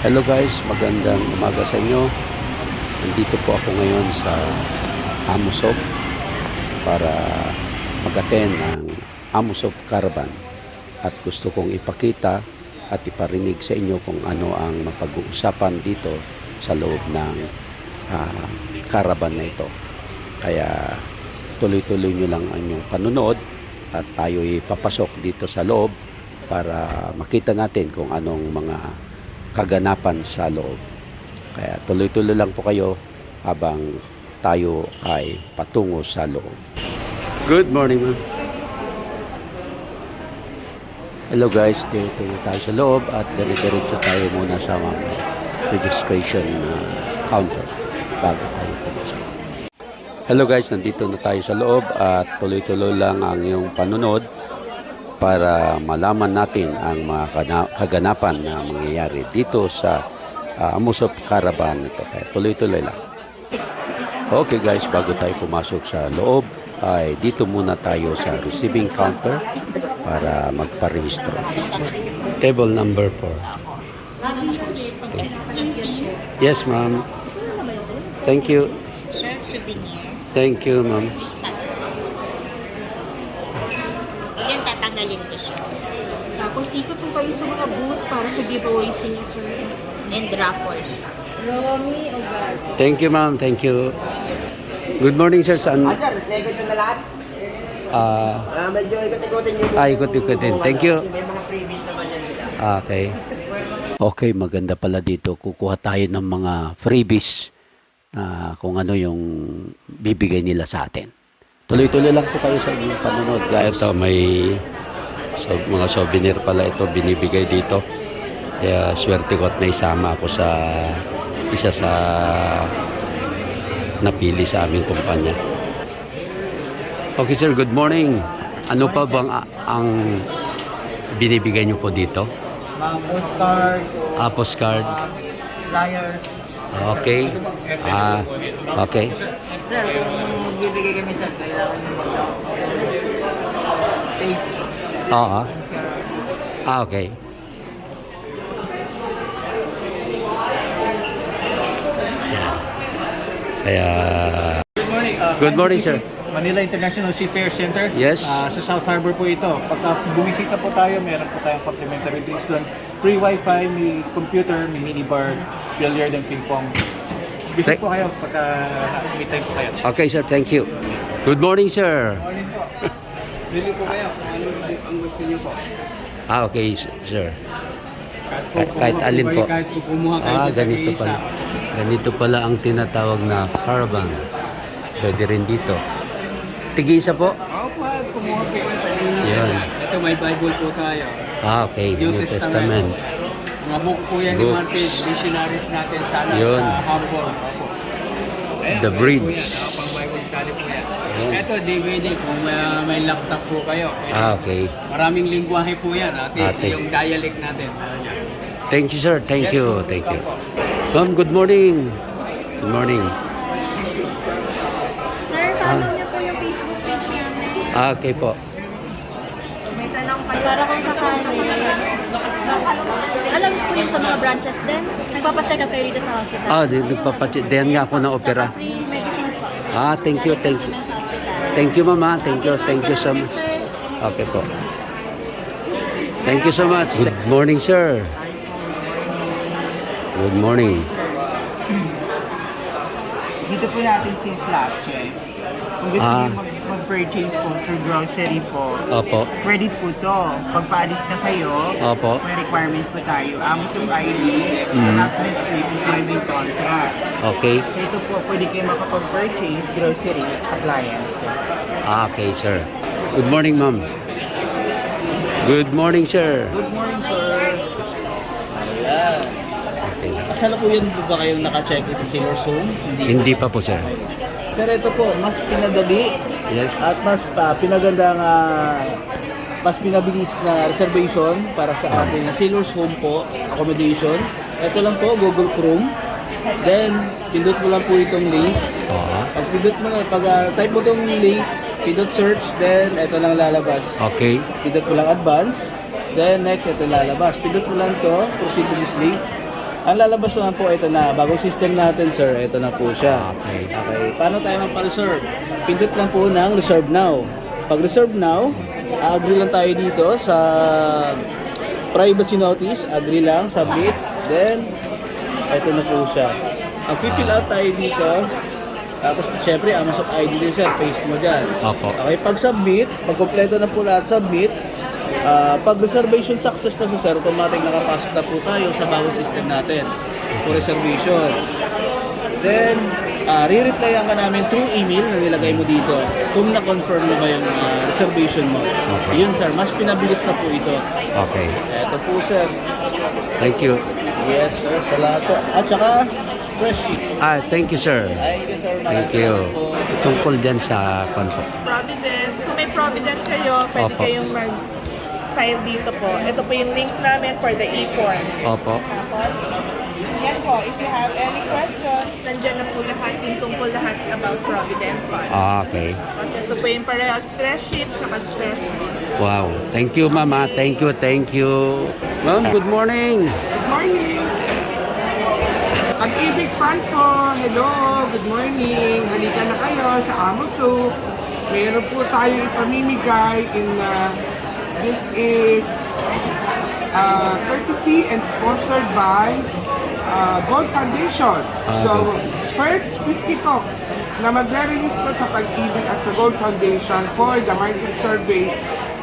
Hello guys, magandang umaga sa inyo. Nandito po ako ngayon sa Amosup para mag-attend ng Amosup Caravan. At gusto kong ipakita at iparinig sa inyo kung ano ang mapag-uusapan dito sa loob ng caravan na ito. Kaya tuloy-tuloy nyo lang ang inyong panunod at tayo'y papasok dito sa loob para makita natin kung anong mga kaganapan sa loob. Kaya tuloy-tuloy lang po kayo habang tayo ay patungo sa loob. Good morning, ma'am. Hello guys, dito tayo sa loob at dire-diretso tayo muna sa registration counter bago tayo pumasok. Hello guys, nandito na tayo sa loob at tuloy-tuloy lang ang iyong panunod para malaman natin ang mga kaganapan na mangyayari dito sa Amosup Caravan ito. Kaya tuloy-tuloy lang. Okay guys, bago tayo pumasok sa loob, ay dito muna tayo sa receiving counter para magparehistro. Table number 4. Yes, ma'am. Thank you. Sir, souvenir. Thank you, ma'am. Yan, tatanggalin ko siya. Tapos ikot po kayo sa mga booth para sa giveaways niyo, sir. And raffles. Romy, o God. Thank you, ma'am. Thank you. Good morning, sir. Saan? Sir, negod nyo na lahat? Medyo ikot-ikotin nyo. Ikot-ikotin. Thank you. Kasi may mga freebies naman yan sila. Okay. Okay, maganda pala dito. Kukuha tayo ng mga freebies na kung ano yung bibigay nila sa atin. Tuloy-tuloy lang po kayo sa inyong panunod, guys. Ito, may mga souvenir pala ito binibigay dito. Kaya swerte ko at naisama ako sa isa sa napili sa aming kumpanya. Okay sir, good morning. Ano pa bang ang binibigay niyo po dito? Mga postcard. Postcard. Flyers. Okay. Okay. Sir, kung bibigay kami sir, kailangan nyo page. Oo. Okay. Kaya Good morning. Good morning, sir. Manila International Seafarers Center. Yes. Sa South Harbor po ito. Pagka bumisita po tayo, meron po tayong complimentary drinks doon. Free wifi, may computer, may minibar, billiard and ping pong. Visit po kayo pagka may time po kayo. Okay sir, thank you. Good morning sir. Morning po. Bili po kayo kung ano ang gusto niyo po. Okay sir. Kahit alin po. Kahit kumuha kayo Ganito pala. Ganito pala ang tinatawag na caravan. Pwede rin dito. Tig-isa po? Opo, kumuha po kayo. Yan. Ito may Bible po tayo. Okay, New Testament. Mga book po yan ni Martin, missionaries natin sana Yun. sa Hamburg. Opo. Ayan, The Bridge. Pang Bible study po yan. Ayan. Ito, DVD, kung may laptop po kayo. Okay. Maraming lingwahe po yan. Ate. Yung dialect natin. Thank you sir, thank Yes, you, sir. thank you. Ma'am, good morning. Good morning. Sir, follow niyo po yung Facebook page namin. Okay po. May tanong kayo. Para kung sakali. Alam niyo po yung sa mga branches din. Nagpapacheck up kayo dito sa hospital. Nagpapacheck. Diyan nga ako na opera. Free medicines po. Thank you, thank you. Sa hospital. Thank you mama, thank you so much. Sir, Okay po. Thank you so much. Good morning, sir. Good morning. Dito po natin si Slapchess. Kung gusto niyo mag-purchase po through grocery po, Opo. credit po to. Pagpaalis na kayo, Opo. may requirements po tayo. Amosup ID, Document Slip, Employment Contract. Okay. So ito po, pwede kayo makapag-purchase grocery appliances. Okay, sir. Good morning, ma'am. Good morning, sir. Good morning, sir. Ayan. Okay. Kasalukuyan po ba kayong naka-check sa Sailor's Home? Hindi pa po, sir. Sir, ito po, mas pinadali Yes. at mas pinaganda nga, mas pinabilis na reservation para sa ating Sailor's Home po, accommodation. Ito lang po, Google Chrome. Then, pindot mo lang po itong link. Pag pindot mo na, type mo itong link, pindot search, then ito lang lalabas. Okay. Pindot mo lang advance, then next ito lalabas. Pindot mo lang to, proceed to this link. Ang lalabas naman po, ito na. Bagong system natin, sir. Ito na po siya. Okay. Okay. Paano tayo magpa-reserve? Pindot lang po ng reserve now. Pag reserve now, agree lang tayo dito sa privacy notice. Agree lang, submit. Then, ito na po siya. Ang fill out tayo dito. Tapos, syempre, Amosup ID din, sir. Paste mo dyan. Opo. Okay, pag submit, pag kompleto na po lahat, submit. Pag reservation success na sa sir, automatic nakapasok na po tayo sa bagong system natin for reservation. Then, re-replyan ka namin through email na nilagay mo dito kung na-confirm na ba yung reservation mo. Okay. Yun sir, mas pinabilis na po ito. Okay. Eto po sir. Thank you. Yes sir, sa lahat po. At saka, fresh sheet. Thank you, sir. Thank you sir. Thank you. Tungkol dyan sa contract. Provident. Kung may Provident kayo, pwede Opo. kayong mag-file dito po. Ito po yung link namin for the e-form. Opo. Tapos, yan po, if you have any questions, nandyan na po lahat, yung tungkol lahat about Provident Fund. Okay. Tapos ito po yung pareho stress sheet, saka stress sheet. Wow. Thank you, Mama. Thank you, thank you. Ma'am, good morning. Good morning! Pag-ibig fan po, hello, good morning. Halika na kayo sa Amosup. Meron po tayong ipamimigay this is courtesy and sponsored by Gold Foundation. So, first 50 po na magre-register sa pag-ibig at sa Gold Foundation for the market survey.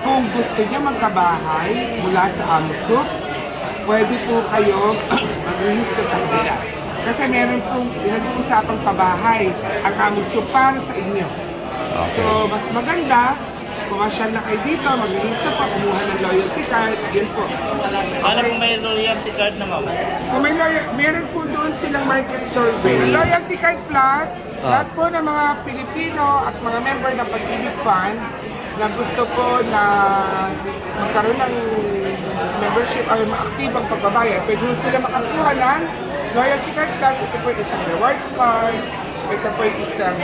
Kung gusto niyo magkabahay mula sa Amosup, pwede po kayo mag-register sa kanila. Kasi meron pong pinag-uusapang pabahay ang Amosup para sa inyo. So, mas maganda, pumasyal na kayo dito, mag-register po, kumuha ng loyalty card, yun po. Ano kung may loyalty card na mama? Kung may meron po doon silang market survey. Loyalty card plus, lahat po ng mga Pilipino at mga member ng Pag-ibig Fund na gusto po na magkaroon ng membership ay maaktibang pagbabayad, pwede sila makakuha ng loyalty card plus. Ito po isang rewards card, ito po isang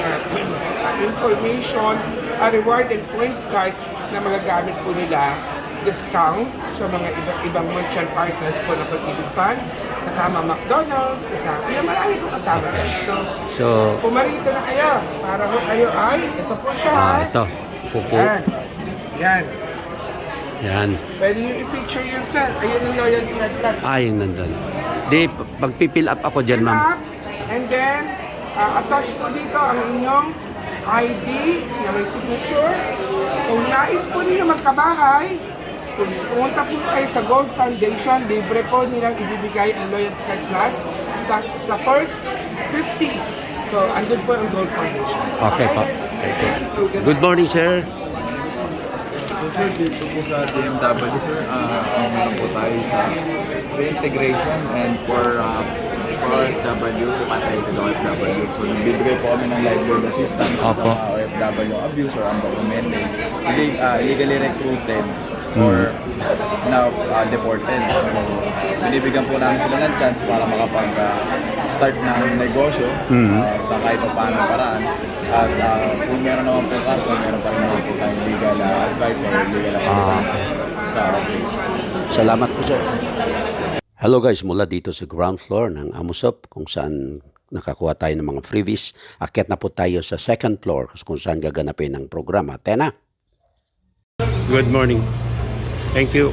information, reward and points card na magagamit po nila discount sa mga ibang merchant partners po ng Pag-ibig Fund, kasama McDonald's, kasama, marami po kasama yan. So, pumarito na kayo para po kayo ay, ito po siya. Ito. Kuku. Yan. Yan. Yan. Pwede nyo i-picture yun, sir. Ayun yung loyalty card plus. Yung nandun. Di, pagpipill up ako dyan, ma'am. And then, attach po dito ang inyong ID na may signature. Kung nais po ninyo magkabahay, kung pumunta po kayo sa Gold Foundation, libre po nilang ibibigay ang loyalty card plus sa first 50. So, andun po ang Gold Foundation. Okay po. Thank you. Good morning, sir. So sir, dito po sa DMW sir, ano po tayo sa reintegration and for OFW, patriated OFW. So nagbibigay po kami ng livelihood assistance sa Opo. mga OFW abuse or undocumented, illegally recruited or now deported. So binibigyan po namin sila ng chance para makapag-start ng negosyo sa kahit pa paano paraan. At kung meron naman po kaso, meron pa rin naman po tayong legal advice or legal assistance sa case. Salamat po, sir. Hello guys, mula dito sa ground floor ng Amosup kung saan nakakuha tayo ng mga freebies. Akyat na po tayo sa second floor kung saan gaganapin ang programa. Tena. Good morning. Thank you.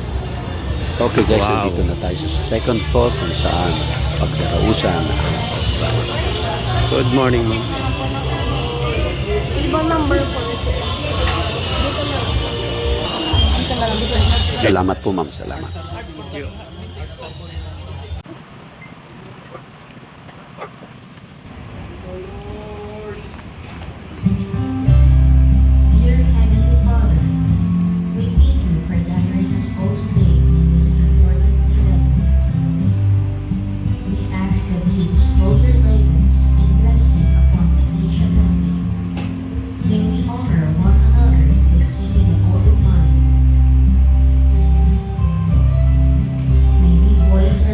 Okay guys, nandito na tayo sa second floor kung saan pagdarausan ang programa. Good morning, ma'am. Ibang number po. Salamat po, ma'am. Salamat. Dear Heavenly Father, we thank you for gathering us all today in this important event. We ask that you bestow your guidance and blessing upon each attendee. May we honor one another with keeping an open mind. May we voice our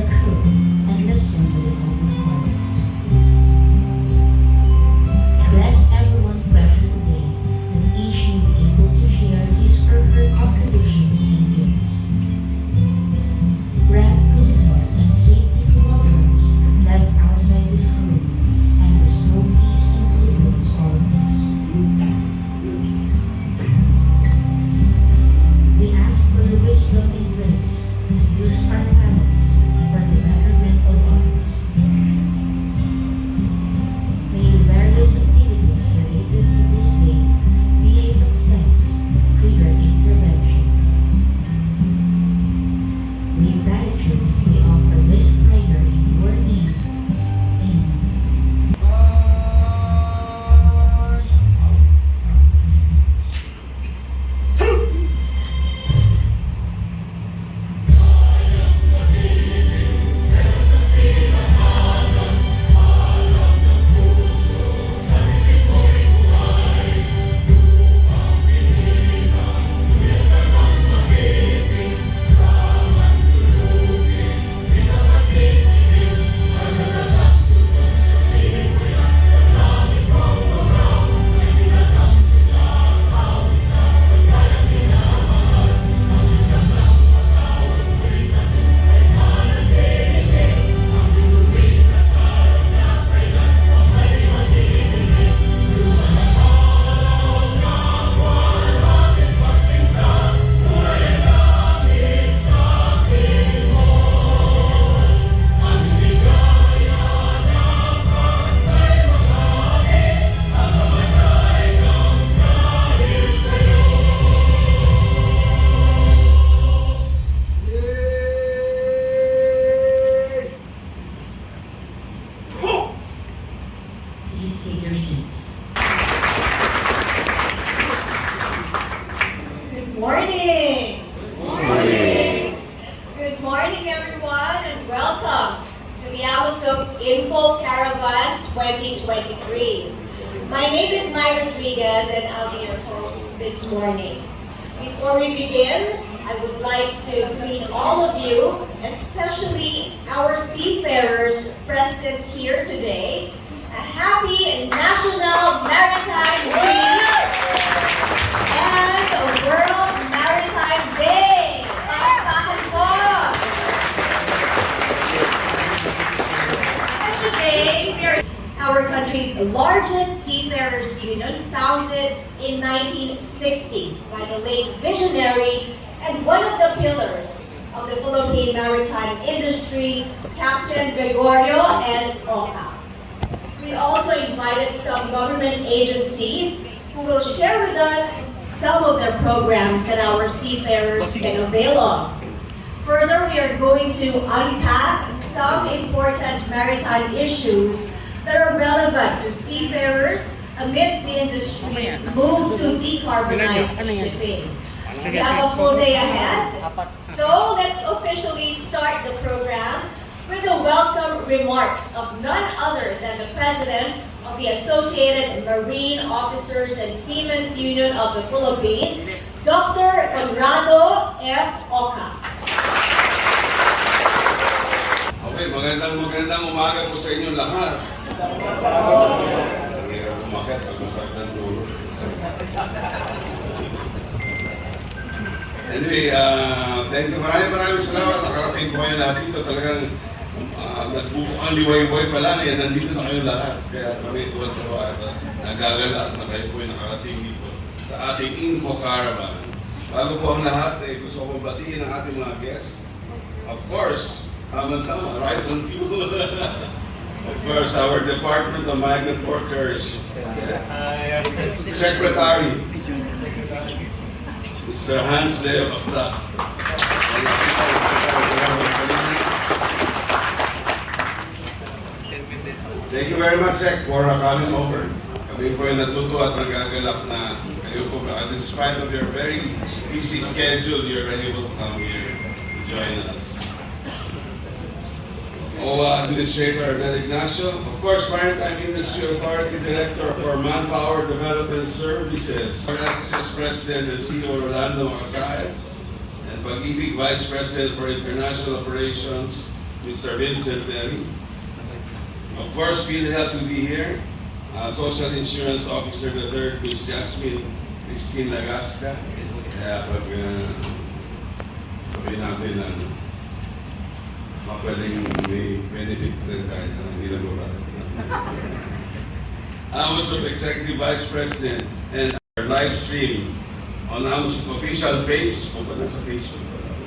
this morning. Before we begin, I would like to greet all of you, especially our seafarers present here today. A happy National Maritime Week and a World Maritime Day. Palakpakan po! And today, we are our country's largest seafarers union, founded in 1960 by the late visionary and one of the pillars of the Philippine maritime industry, Captain Gregorio S. Oca. We also invited some government agencies who will share with us some of their programs that our seafarers can avail of. Further, we are going to unpack some important maritime issues that are relevant to seafarers amidst the industry's move to decarbonize shipping. We have a full day ahead, so let's officially start the program with the welcome remarks of none other than the President of the Associated Marine Officers and Seamen's Union of the Philippines, Dr. Conrado F. Oca. Okay, magandang umaga po sa inyo lahat. Hirap umakit pag masakit ng dulo. Anyway, thank you. Maraming salamat. Nakarating po kayo lahat dito. Talagang nagbukang liwayway pa lang. Nandito na kayo lahat. Kaya kami tuwa-tuwa at nagagalak na kayo po yung nakarating dito sa ating Info Caravan. Bago po ang lahat, gusto ko batiin ang ating mga guests. Of course, tama-tama, right on cue. Of course, our Department of Migrant Workers Secretary, Mr. Hans Leo Akta. Thank you very much, Sec, for coming over. Kami po ay natutuwa at nagagalak na kayo po, despite of your very busy schedule, you're able to come here to join us. Administrator Ned Ignacio, of course, Maritime Industry Authority Director for Manpower Development Services, SSS President and CEO Rolando Macasay, and Pag-ibig Vice President for International Operations, Mr. Vincent Neri. Of course, PhilHealth will be here. Social Insurance Officer the Third, Ms. Jasmine Christine Lagasca. Kaya pag sabihin natin na pwedeng may benefit rin kahit hindi lang mabasa. Amosup Executive Vice President and our live stream on Amosup official page. Kung ba nasa Facebook pa lang.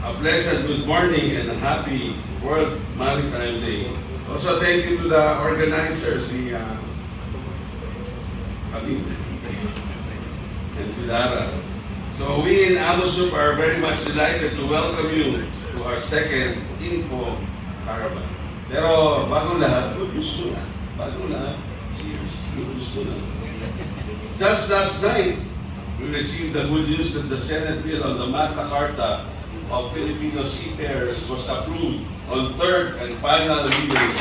A pleasant good morning and a happy World Maritime Day. Also, thank you to the organizers, si Habib and si Dara. So we in Amosup are very much delighted to welcome you to our second Info Caravan. Pero bago lahat, good news muna. Bago lahat, cheers. Good news muna. Just last night, we received the good news that the Senate bill on the Magna Carta of Filipino Seafarers was approved on third and final reading.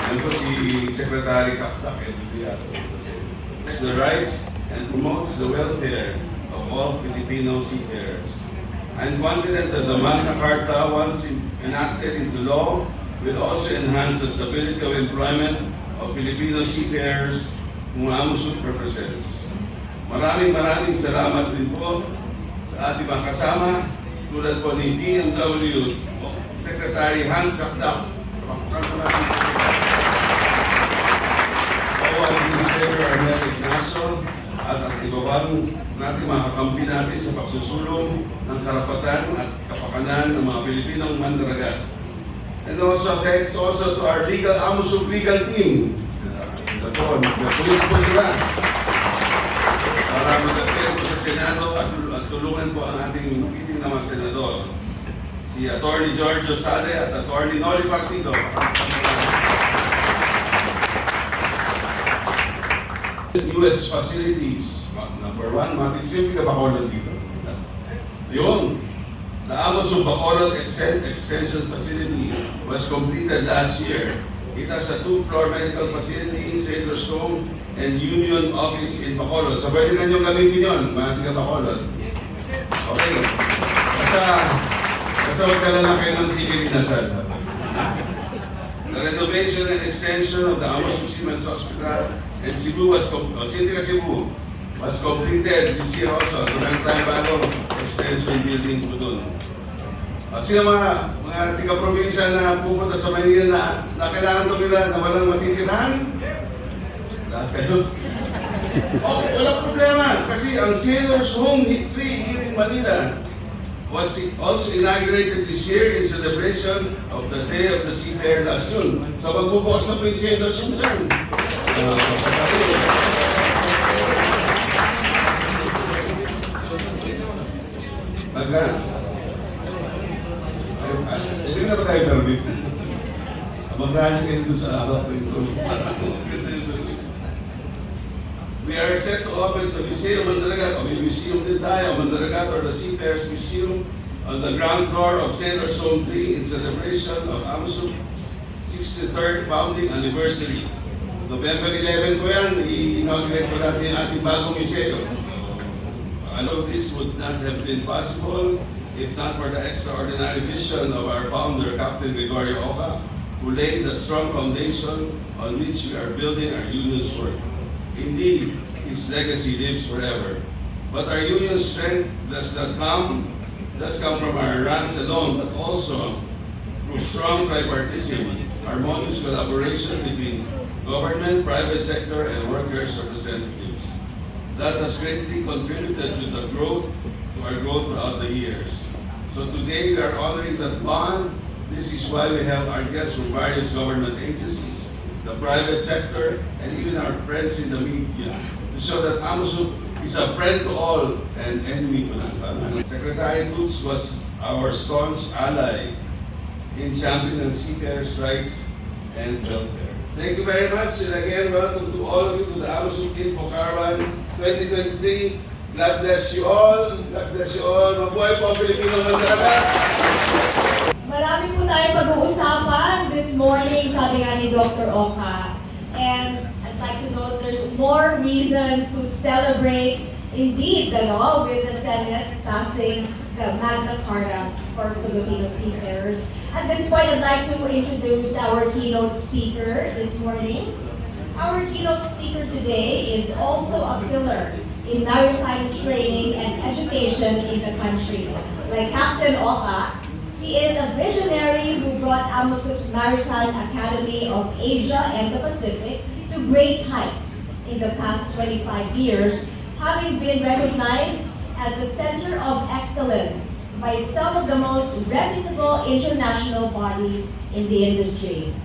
Yan po si Secretary Kaktak and sa Senate. The rights and promotes the welfare of all Filipino seafarers. I'm confident that the Magna Carta, once enacted into law, will also enhance the stability of employment of Filipino seafarers whom Amosup represents. Maraming salamat din po sa ating mga kasama, tulad po ni DMW Secretary Hans Kaktak. Administrator Ned Ignacio at ang iba bang natin mga kakampi natin sa pagsusulong ng karapatan at kapakanan ng mga Pilipinong mandaragat. And also thanks also to our Amosup legal team. Sila po, nagpulit po sila para mag-attend po sa Senado at tulungan po ang ating meeting na mga senador. Si Atty. Giorgio Sade at Atty. Noli Partido. US facilities, number one, simple ka Bacolod dito. Yun, the Amosup Bacolod Extension Facility was completed last year It has a 2-floor medical facility, sailor's home, and union office in Bacolod. So pwede na nyo gamitin yun, mga tiga Bacolod. Okay. Basta huwag ka lang kayo ng chicken inasal. The renovation and extension of the Amosup Hospital and Cebu was completed this year also. So meron tayong bagong extension building po doon. Sino mga tiga-probinsya na pupunta sa Manila na kailangan tumira na walang matitirahan? Lahat kayo? Okay, walang problema. Kasi ang Sailor's Home here in Manila was also inaugurated this year in celebration of the Day of the Seafarer last June. So magbubukas na po yung Sailor's Home dyan. Hindi na ba tayo permit? Mag-rally kayo doon sa harap ko ito. We are set to open the Museum Mandaragat, o may museum din tayo, Mandaragat or the Seafarers Museum on the ground floor of Sailor's Home 3 in celebration of Amosup's 63rd founding anniversary. November 11 po yan, i-inaugurate po natin yung ating bagong museum. I know this would not have been possible if not for the extraordinary vision of our founder, Captain Gregorio Oca, who laid the strong foundation on which we are building our union's work. Indeed, his legacy lives forever. But our union's strength does come from our ranks alone, but also through strong tripartism, harmonious collaboration between government, private sector, and workers' representatives. That has greatly contributed to our growth throughout the years. So today we are honoring that bond. This is why we have our guests from various government agencies, the private sector, and even our friends in the media, to show that Amosup is a friend to all and enemy to none. Secretary Toots was our staunch ally in championing seafarers' rights and welfare. Thank you very much, and again, welcome to all of you to the Amosup Caravan 2023. God bless you all. God bless you all. Mabuhay po ang Filipino Mandaragat. Marami po tayong pag-uusapan this morning, sabi nga ni Dr. Oca. And I'd like to note there's more reason to celebrate indeed with the Senate passing the Magna Carta for Filipino Seafarers. At this point, I'd like to introduce our keynote speaker this morning. Our keynote speaker today is also a pillar in maritime training and education in the country. Like Captain Oca, he is a visionary who brought Amosup's Maritime Academy of Asia and the Pacific to great heights in the past 25 years, having been recognized as a center of excellence by some of the most reputable international bodies in the industry.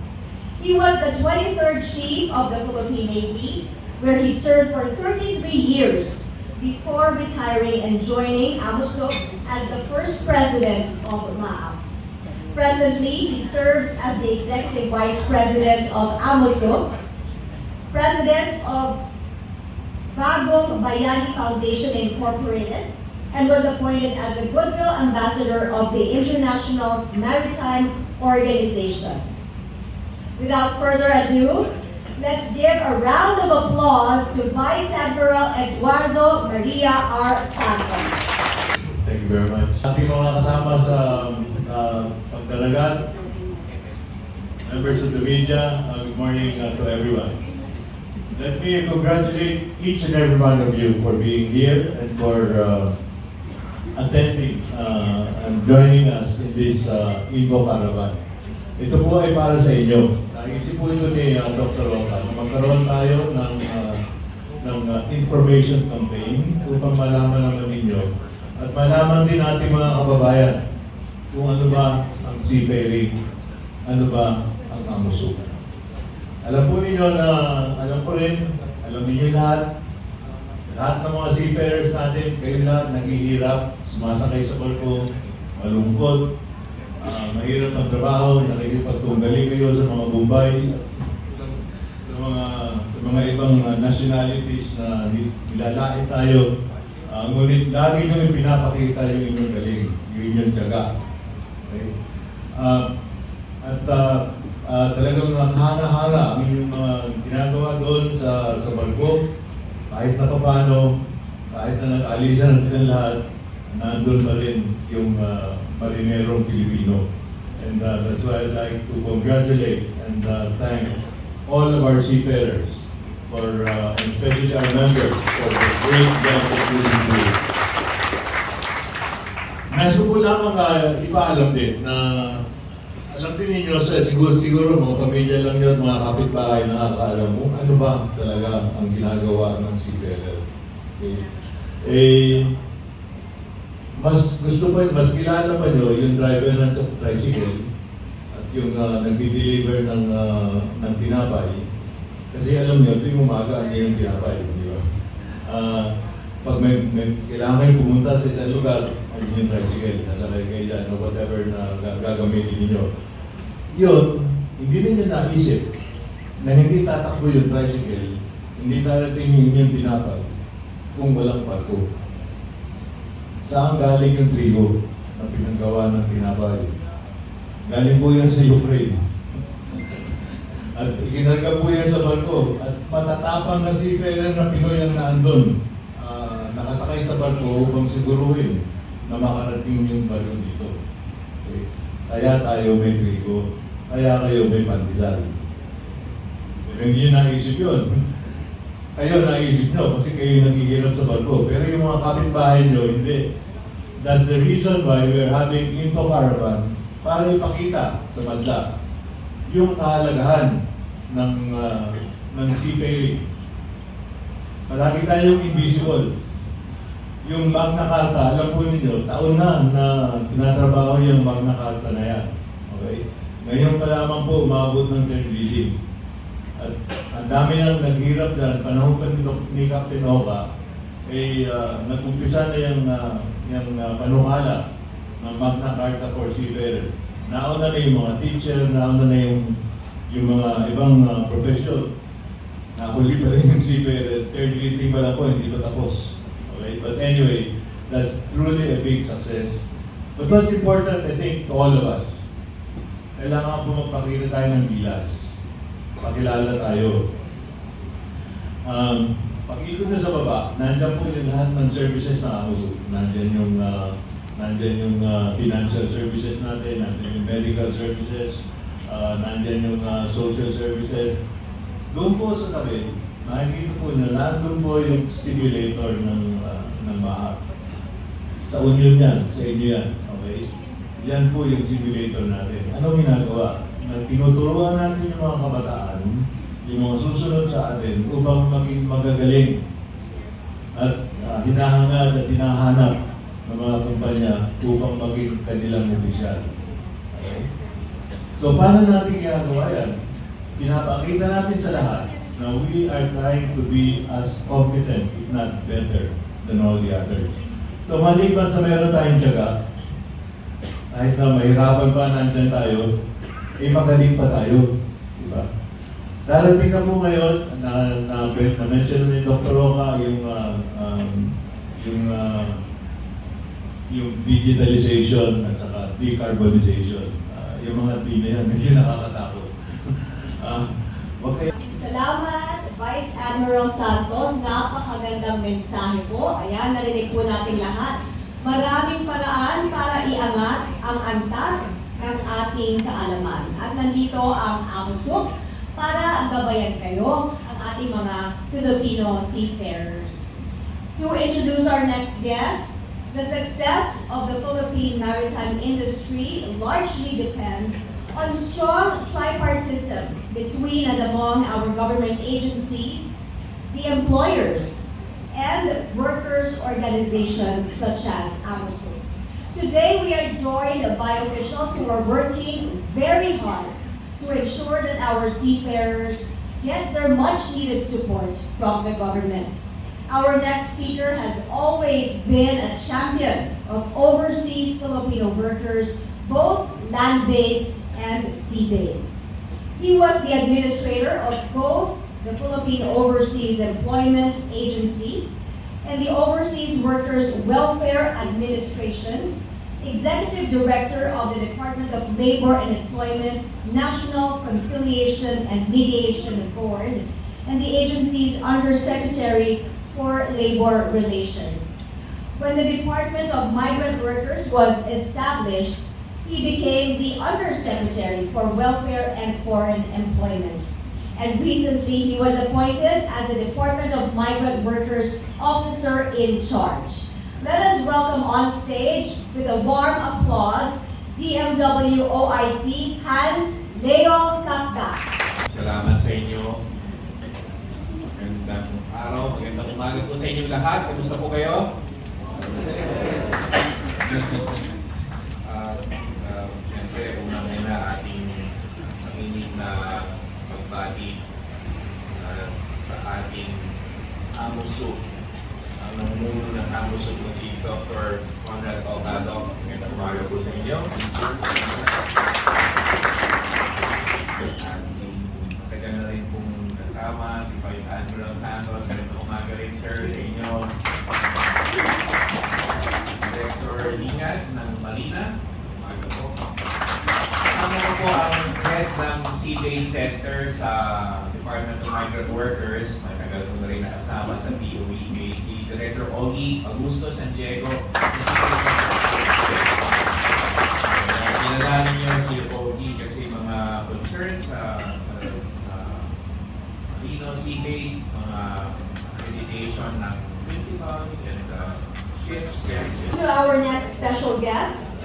He was the 23rd Chief of the Philippine Navy, where he served for 33 years before retiring and joining Amosup as the first president of MAAP. Presently, he serves as the Executive Vice President of Amosup, President of Bagong Bayani Foundation Incorporated, and was appointed as the Goodwill Ambassador of the International Maritime Organization. Without further ado, let's give a round of applause to Vice Admiral Eduardo Maria R. Santos. Thank you very much. Ating mga kasama sa pagdalagan, members of the media, good morning to everyone. Let me congratulate each and every one of you for being here and for attending and joining us in this Info Caravan. Ito po ay para sa inyo. Naisip po ito ni Dr. Oca na magkaroon tayo ng information campaign upang malaman naman ninyo at malaman din natin mga kababayan kung ano ba ang seafaring, ano ba ang Amosup. Alam po ninyo na, alam ninyo lahat ng mga seafarers natin, kayo lahat naghihirap, sumasakay sa barko, malungkot, mahirap ang trabaho, nakikipagtunggali kayo sa mga Bombay, sa mga ibang nationalities na nilalait tayo. Ngunit lagi nyo pinapakita yung inyong galing, yung inyong tiyaga. Okay? talagang nakahanga-hanga ang inyong mga ginagawa doon sa barko. Kahit na papano, kahit na nag-alisan na silang lahat, nandun pa rin yung marinerong Pilipino. And that's why I'd like to congratulate and thank all of our seafarers for, and especially our members, for the great job that you're doing. Nasa ko lamang ipaalam din na alam din ninyo, siguro mga pamilya lang yun, mga kapitbahay nakakaalam kung ano ba talaga ang ginagawa ng seafarer. Okay. Mas kilala pa nyo yung driver ng tricycle at yung nagdi-deliver ng tinapay. Kasi alam nyo, tuwing umaga niya yung tinapay, di ba? Pag may kailangan pumunta sa isang lugar, yung tricycle, nasakay kayo dyan, o whatever na gagamitin ninyo. Yun, hindi ninyo naisip na hindi tatakbo yung tricycle, hindi darating yung tinapay kung walang barko. Saan galing yung trigo na pinanggawa ng tinapay? Galing po yan sa Ukraine. At ikinarga po yan sa barko. At matatapang na seafarer na Pinoy ang naandun. Nakasakay sa barko upang siguruhin na makarating yung barko dito. Okay. Kaya tayo may trigo. Kaya kayo may pandesal. Pero hindi naisip yun. Kayo naisip nyo kasi kayo naghihirap sa barko. Pero yung mga kapitbahay nyo, hindi. That's the reason why we're having Info Caravan para ipakita sa madla yung kahalagahan ng seafaring. Palagi tayong invisible. Yung Magna Carta, alam po ninyo, taon na tinatrabaho yung Magna Carta na yan. Okay? Ngayon pa lamang po umabot ng third reading. At ang dami nang naghirap dyan, panahon pa ni Captain Oka, nag-umpisa na yung panukala ng Magna Carta for Seafarers. Nauna na yung mga teacher, nauna na yung mga ibang profession. Nahuli pa rin yung seafarer. Third reading pa lang po, hindi pa tapos. Okay? But anyway, that's truly a big success. But what's important, I think, to all of us, kailangan po magpakita tayo ng gilas. Pakilala tayo. Pag-ikot na sa baba, nandiyan po yung lahat ng services na Amosup. Nandiyan yung financial services natin, nandiyan yung medical services, nandiyan yung social services. Doon po sa tabi, makikita po nyo, nandun po yung simulator ng baha. Sa union yan, sa inyo yan. Okay? Yan po yung simulator natin. Ano ginagawa? Tinuturuan natin yung mga kabataan, yung mga susunod sa atin upang maging magagaling at hinahangad at hinahanap ng mga kumpanya upang maging kanilang opisyal. Okay? So paano natin ginagawa yan? Pinapakita natin sa lahat na we are trying to be as competent, if not better, than all the others. So maliban sa meron tayong tiyaga, kahit na mahirapan pa nandyan tayo, magaling pa tayo. Diba? Darating na po ngayon, na-mention ni Dr. Roca yung digitalization at saka decarbonization. Yung mga D na yan, medyo nakakatakot. Salamat, Vice Admiral Santos. Napakagandang mensahe po. Ayan, narinig po natin lahat. Maraming paraan para iangat ang antas ng ating kaalaman. At nandito ang Amosup para gabayan kayo, ang ating mga Filipino seafarers. To introduce our next guest, the success of the Philippine maritime industry largely depends on strong tripartism between and among our government agencies, the employers, and workers' organizations such as Amosup. Today, we are joined by officials who are working very hard to ensure that our seafarers get their much-needed support from the government. Our next speaker has always been a champion of overseas Filipino workers, both land-based and sea-based. He was the administrator of both the Philippine Overseas Employment Agency and the Overseas Workers Welfare Administration Executive Director of the Department of Labor and Employment's National Conciliation and Mediation Board, and the agency's Undersecretary for Labor Relations. When the Department of Migrant Workers was established, he became the Undersecretary for Welfare and Foreign Employment. And recently, he was appointed as the Department of Migrant Workers Officer in Charge. Let us welcome on stage with a warm applause, DMW OIC Hans Leo Kapda. Salamat sa inyo. Magandang araw, magandang umaga po sa inyo lahat. Kamusta po kayo? Siyempre, unang-una ating nanginig na pagbati sa ating Amosup. Ang namumuno ng Amosup na si Dr. Conrad Alcado. Magandang umaga po sa inyo. Matagal na rin pong kasama si Vice Admiral Santos. Magandang umaga rin, sir, sa inyo. Director Lingad ng Marina. Umaga po. Kasama ko po ang head ng Sea-Based Center sa Department of Migrant Workers. Matagal ko na rin nakasama sa DOE, si Director Ogie Augusto San Diego. Kilalanin niyo si Ogie kasi mga concerns sa Filipino Seafarers, mga accreditation ng principals and ships. To our next special guest,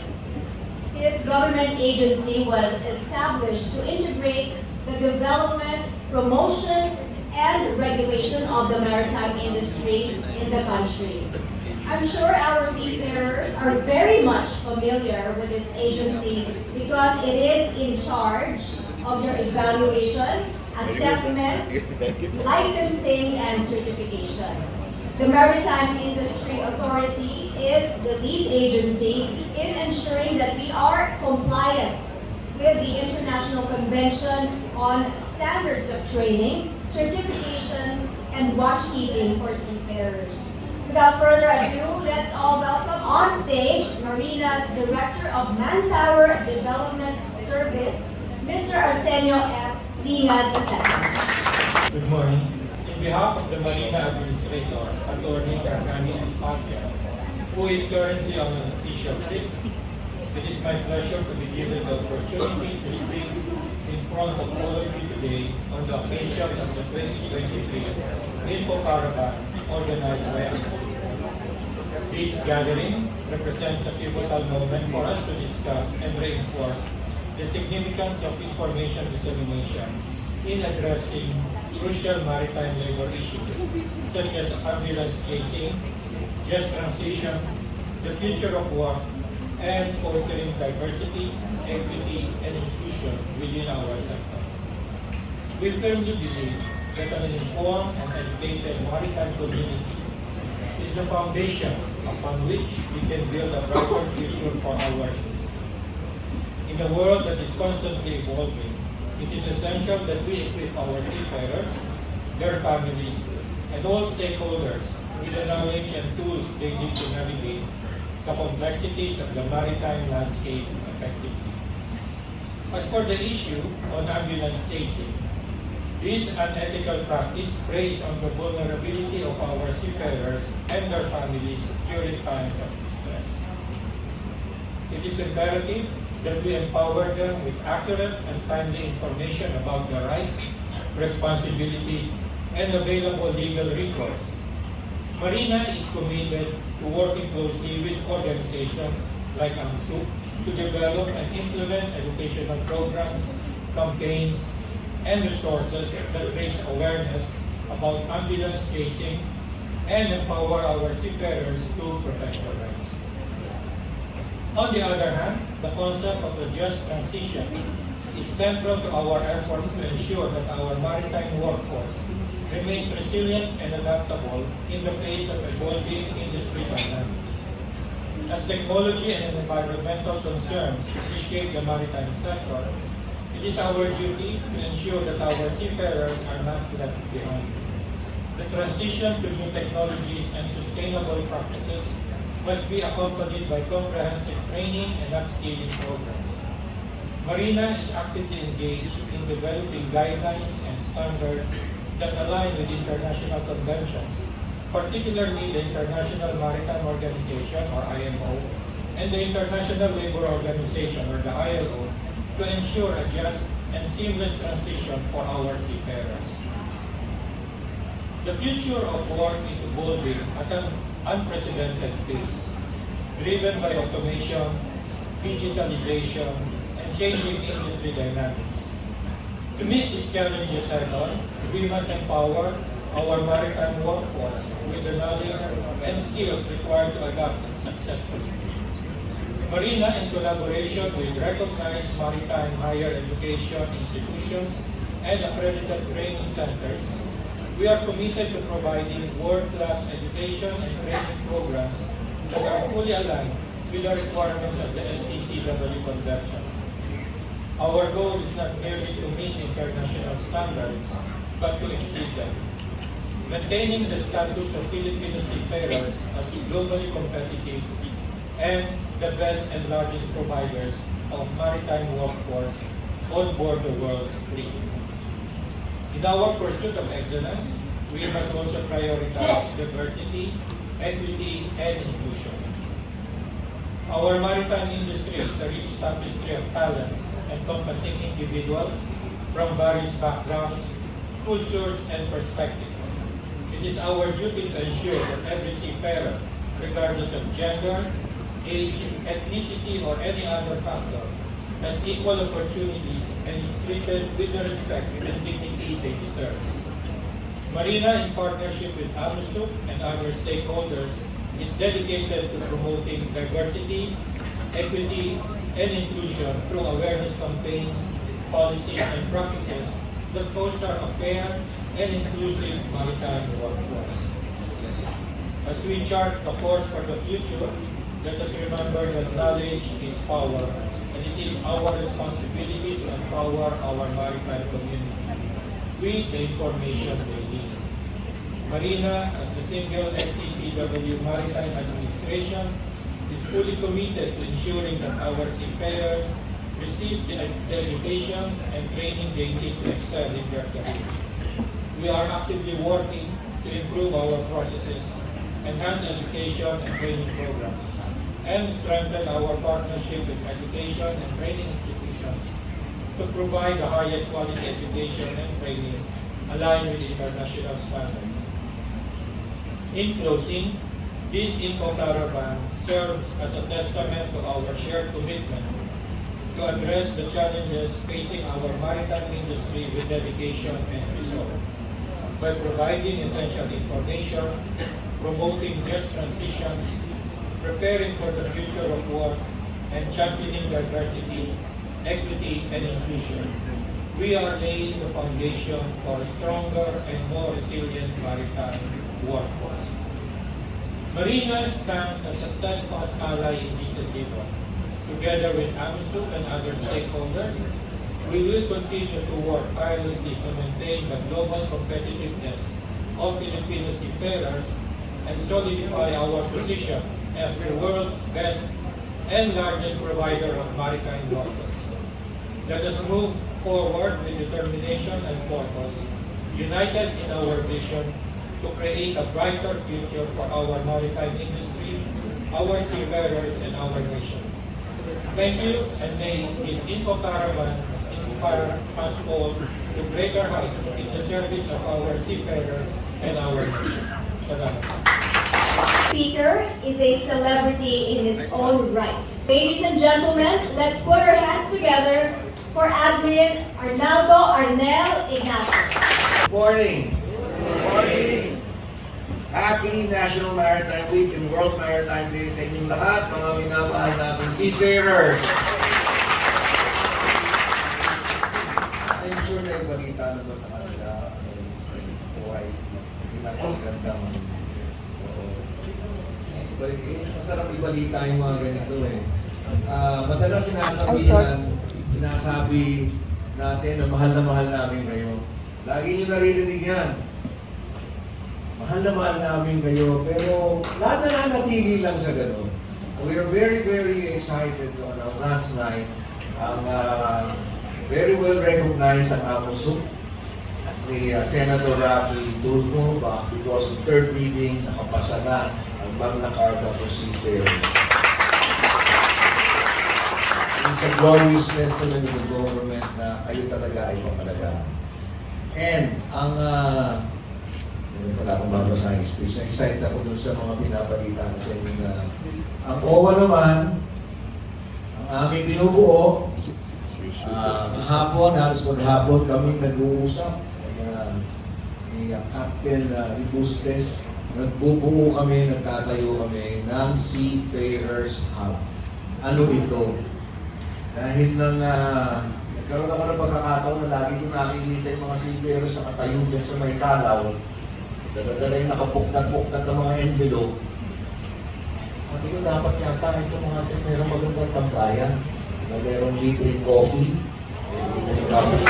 his government agency was established to integrate the development, promotion, and regulation of the maritime industry in the country. I'm sure our seafarers are very much familiar with this agency because it is in charge of your evaluation, assessment, licensing, and certification. The Maritime Industry Authority is the lead agency in ensuring that we are compliant with the International Convention on Standards of Training, Certification, and Watchkeeping for Seafarers. Without further ado, let's all welcome on stage Marina's Director of Manpower Development Service, Mr. Arsenio F. Lingad II. Good morning. In behalf of the Marina Administrator, Attorney Gargani Alfafia, who is currently on an official trip, it is my pleasure to be given the opportunity to speak in front of all of you today on the occasion of the 2023 Info Caravan organized by Amosup. This gathering represents a pivotal moment for us to discuss and reinforce the significance of information dissemination in addressing crucial maritime labor issues such as ambulance chasing, just transition, the future of work, and fostering diversity, equity, and inclusion within our sector. We firmly believe that an informed and educated maritime community is the foundation upon which we can build a brighter future for our industry. In a world that is constantly evolving, it is essential that we equip our seafarers, their families, and all stakeholders with the knowledge and tools they need to navigate the complexities of the maritime landscape effectively. As for the issue on ambulance chasing, this unethical practice preys on the vulnerability of our seafarers and their families during times of distress. It is imperative that we empower them with accurate and timely information about their rights, responsibilities, and available legal recourse. Marina is committed to working closely with organizations like Amosup to develop and implement educational programs, campaigns, and resources that raise awareness about ambulance chasing and empower our seafarers to protect their rights. On the other hand, the concept of a just transition is central to our efforts to ensure that our maritime workforce remains resilient and adaptable in the face of evolving industry dynamics. As technology and environmental concerns reshape the maritime sector, it is our duty to ensure that our seafarers are not left behind. The transition to new technologies and sustainable practices must be accompanied by comprehensive training and upskilling programs. Marina is actively engaged in developing guidelines and standards that align with international conventions, particularly the International Maritime Organization, or IMO, and the International Labour Organization, or the ILO, to ensure a just and seamless transition for our seafarers. The future of work is evolving at an unprecedented pace, driven by automation, digitalization, and changing industry dynamics. To meet these challenges head-on, we must empower our maritime workforce with the knowledge and skills required to adapt successfully. Marina, in collaboration with recognized maritime higher education institutions and accredited training centers, we are committed to providing world-class education and training programs that are fully aligned with the requirements of the STCW Convention. Our goal is not merely to meet international standards, but to exceed them. Maintaining the status of Filipino seafarers as globally competitive and the best and largest providers of maritime workforce on board the world's fleet. In our pursuit of excellence, we must also prioritize diversity, equity, and inclusion. Our maritime industry is a rich tapestry of talents encompassing individuals from various backgrounds, cultures, and perspectives. It is our duty to ensure that every seafarer, regardless of gender, age, ethnicity, or any other factor, has equal opportunities and is treated with the respect and dignity they deserve. Marina, in partnership with Amosup and other stakeholders, is dedicated to promoting diversity, equity, and inclusion through awareness campaigns, policies, and practices that foster a fair and inclusive maritime workforce. As we chart the course for the future, let us remember that knowledge is power, and it is our responsibility to empower our maritime community with the information they need. Marina, as the single STCW Maritime Administration, is fully committed to ensuring that our seafarers receive the education and training they need to excel in their careers. We are actively working to improve our processes, enhance education and training programs, and strengthen our partnership with education and training institutions to provide the highest quality education and training aligned with international standards. In closing, this Info Caravan serves as a testament to our shared commitment to address the challenges facing our maritime industry with dedication and resolve. By providing essential information, promoting just transitions, preparing for the future of work, and championing diversity, equity, and inclusion, we are laying the foundation for a stronger and more resilient maritime workforce. Marina stands as a steadfast ally in this endeavor. Together with Amosup and other stakeholders, we will continue to work tirelessly to maintain the global competitiveness of Filipino seafarers and solidify our position as the world's best and largest provider of maritime workers. Let us move forward with determination and purpose, united in our vision to create a brighter future for our maritime industry, our seafarers, and our nation. Thank you, and may this Info Caravan inspire us all to greater heights in the service of our seafarers and our nation. Salamat. Speaker is a celebrity in his own right. Ladies and gentlemen, let's put our hands together for Admin Arnaldo Arnel Ignacio. Good morning. Good morning. Happy National Maritime Week and World Maritime Day sa inyong lahat, mga minamahal nating seafarers. I'm sure na yung balita na ba sa kanila, pinakagandang masarap ibalita yung mga ganito eh. Madalas sinasabi natin na mahal namin kayo. Lagi nyo naririnig yan. Mahal mahal na mahal namin kayo, pero lahat na nanatili lang sa ganun. We are very, very excited on our last night. Ang very well recognized ang Amosup ni Senator Rafi Tulfo because of third reading, nakapasa na ang Magna Carta for Seafarers. It's a glorious testament to the government na kayo talaga ay pamalagaan. And ang hindi pala akong babasahin speech. Excited ako dun sa mga pinabalita ko sa inyo na ang OWA naman, ang aming binubuo, hapon, halos maghapon kami nag-uusap ni Captain Ribustes. Nagbubuo kami, nagtatayo kami ng Seafarers Hub. Ano ito? Dahil nang nagkaroon ako ng pagkakataon na lagi ko nakikita yung mga seafarers sa katayo dyan sa may kalaw. Sa ganda yung nakapuknat-puknat ng mga envelope. Sabi ko, dapat yata ito mga ito mayroong magandang tambayan na mayroong libreng coffee. Libreng coffee.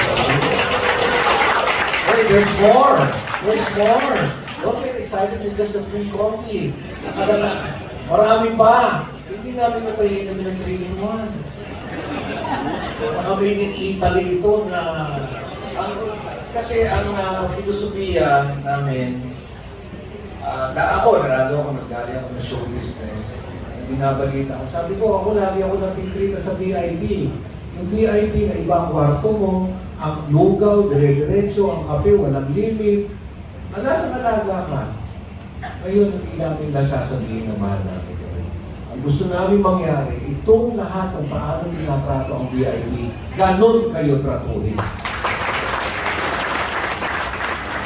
Hey, there's more! There's more! Don't get excited with just a free coffee. Nakadala. Marami pa. Hindi namin napahihin namin ng 3-in-1. Makamingin Italy ito na kasi ang filosofiya namin, narado ako, naggali ako ng show business, binabalita ko. Sabi ko, lagi ako natitrita sa VIP. Yung VIP na ibang kwarto mo, ang lugaw, dire-diretso, ang kape, walang limit. Alaga ka. Ngayon, hindi namin lang sasabihin na mahal namin kayo. Ang gusto namin mangyari, itong lahat ng paano tinatrato ang VIP, ganon kayo tratuhin.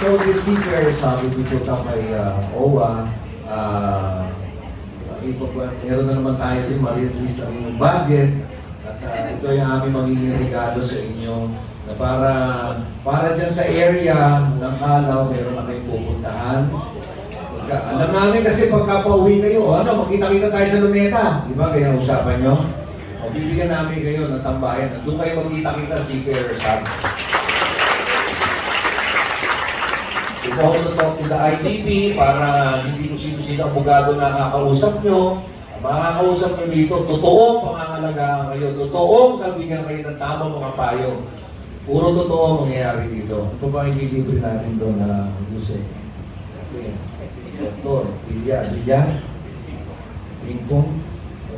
So this seafarers sabi we put up kay OWA, meron na naman tayo din, ma-release na yung budget at ito yung aming magiging regalo sa inyo na para dyan sa area ng Kalaw, meron na kayong pupuntahan. Alam namin kasi pagka pauwi kayo, magkita-kita tayo sa Luneta, di ba? Kaya usapan nyo. Bibigyan namin kayo ng tambayan. Doon kayo magkita-kita seafarers hub. You also talk to the IDP para hindi ko sino-sino abogado na nakakausap nyo. Makakausap nyo dito, totoong pangangalagaan kayo, totoong sabihan kayo ng tamang mga payo. Puro totoo mangyayari dito. Ito ba yung libre natin doon na Jose? Doktor, Bilya, Ping-pong.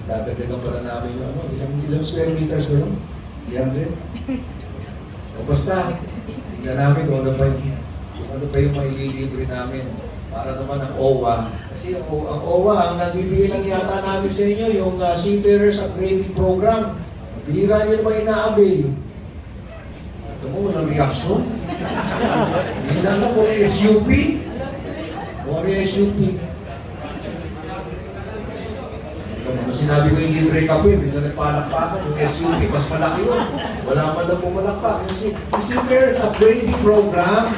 Dadagdagan pala namin yung ilang square meters ko yun? 300? O basta, tignan namin kung ano pa yung maililibre namin para naman ang OWA. Kasi ang OWA, ang nagbibigay lang yata namin sa inyo, yung Seafarers Upgrading Program. Bihira nyo naman ina-avail. Ito mo, walang reaksyon. Hindi lang na po na SUP. Ano SUP? Nung sinabi ko yung libre kape, bigla nagpalakpakan. Yung SUP, mas malaki yun. Wala man lang pumalakpak. Yung Seafarers Upgrading Program,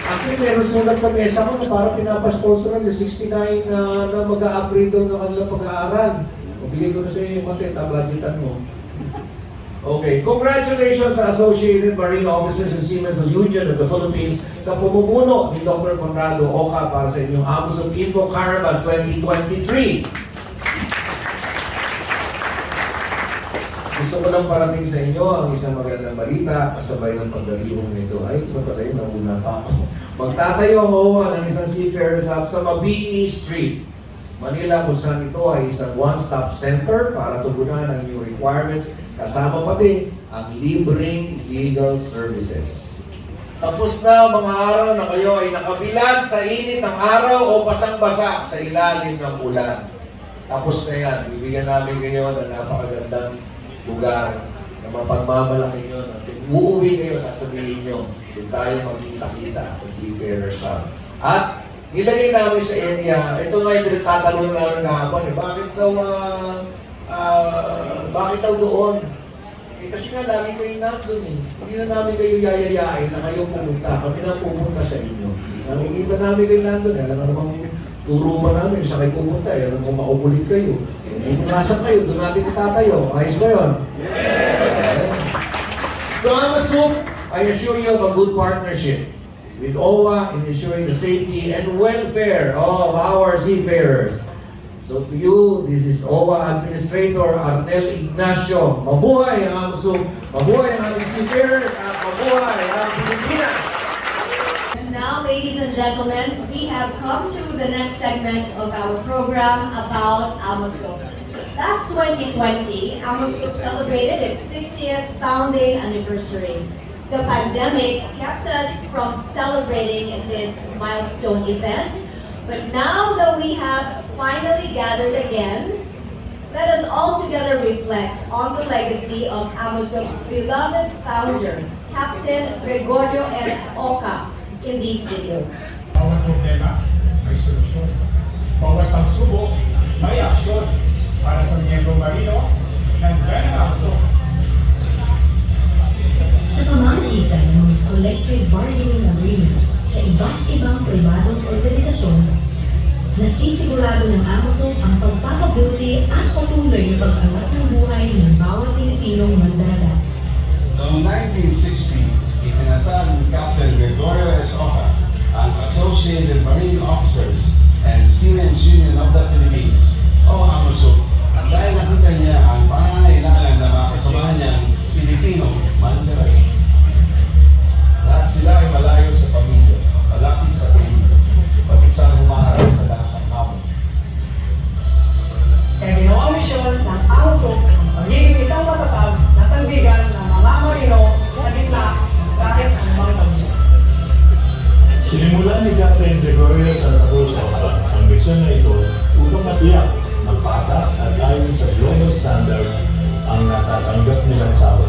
actually, meron sulat sa mesa ko na parang pinapasponsoran yung 69 na mag-a-upgrade daw ng kanilang pag-aaral. Mabigay ko na sa iyo yung content, budgetan mo. Okay, congratulations sa Associated Marine Officers and Seamen Union of the Philippines sa pumumuno ni Dr. Conrado Oca para sa inyong Amosup Caravan 2023. Gusto ko lang parating sa inyo ang isang magandang balita kasabay ng pagdaliwang nito. Ay, ito na pala yun, nauna pa ako. Magtatayo ang OWA ng isang Seafarers Hub sa Mabini Street, Manila, kung saan ito ay isang one-stop center para tugunan ang inyong requirements, kasama pati ang libreng legal services. Tapos na mga araw na kayo ay nakabilad sa init ng araw o basang-basa sa ilalim ng ulan. Tapos na yan, bibigyan namin kayo ng napakagandang lugar na mapagmamalaki nyo na uuwi kayo, sasabihin nyo, doon tayo magkita-kita sa Seafarers Hub. At nilagay namin sa area, ito nga yung pinagtatanong namin kahapon, bakit daw doon? Kasi nga lagi kayo nandun Hindi na namin kayo yayayain na kayo pumunta. Kami na pupunta sa inyo. Nakikita namin kayo nandun. Alam na namang turo pa namin sa kayo pupunta. Alam kung makukulit kayo. Hindi kung nasan kayo, doon natin itatayo. Ayos ba yun? So Amosup, I assure you of a good partnership. with OWA in ensuring the safety and welfare of our seafarers. So to you, this is OWA Administrator Arnel Ignacio. Mabuhay ang Amosup, mabuhay ang ating seafarers, at mabuhay ang Pilipinas! And now, ladies and gentlemen, we have come to the next segment of our program about Amosup. Last 2020, Amosup celebrated its 60th founding anniversary. The pandemic kept us from celebrating this milestone event, but now that we have finally gathered again, let us all together reflect on the legacy of Amosup's beloved founder, Captain Gregorio S. Oca, in these videos. Bawat problema may solusyon. Bawat pagsubok may aksyon. Para sa miyembro marino, nandiyan ang Amosup. Sa pamamagitan ng collective bargaining agreements sa iba't ibang pribadong organisasyon, nasisigurado ng Amosup ang pagpapabuti at patuloy na pag-angat ng buhay ng bawat Pilipinong mandaragat. Noong 1960, itinatag ni Captain Gregorio S. Oca ang Associated Marine Officers and Seamen's Union of the Philippines, o Amosup, dahil nakita niya ang pangangailangan na mga kasamahan niyang Filipino mandaragat. Lahat sila ay malayo sa pamilya, malapit sa pamilya, pati sa humaharap sa lahat ng hamon. Kaya ginawa misyon ng Amosup ang pagiging isang matatag na sandigan ng mga marino sa gitna kahit ang mga pamilya. Sinimulan ni Captain Gregorio Santos ang misyon na ito upang matiyak ng patas at ayon sa global standard ang natatanggap nilang sahod.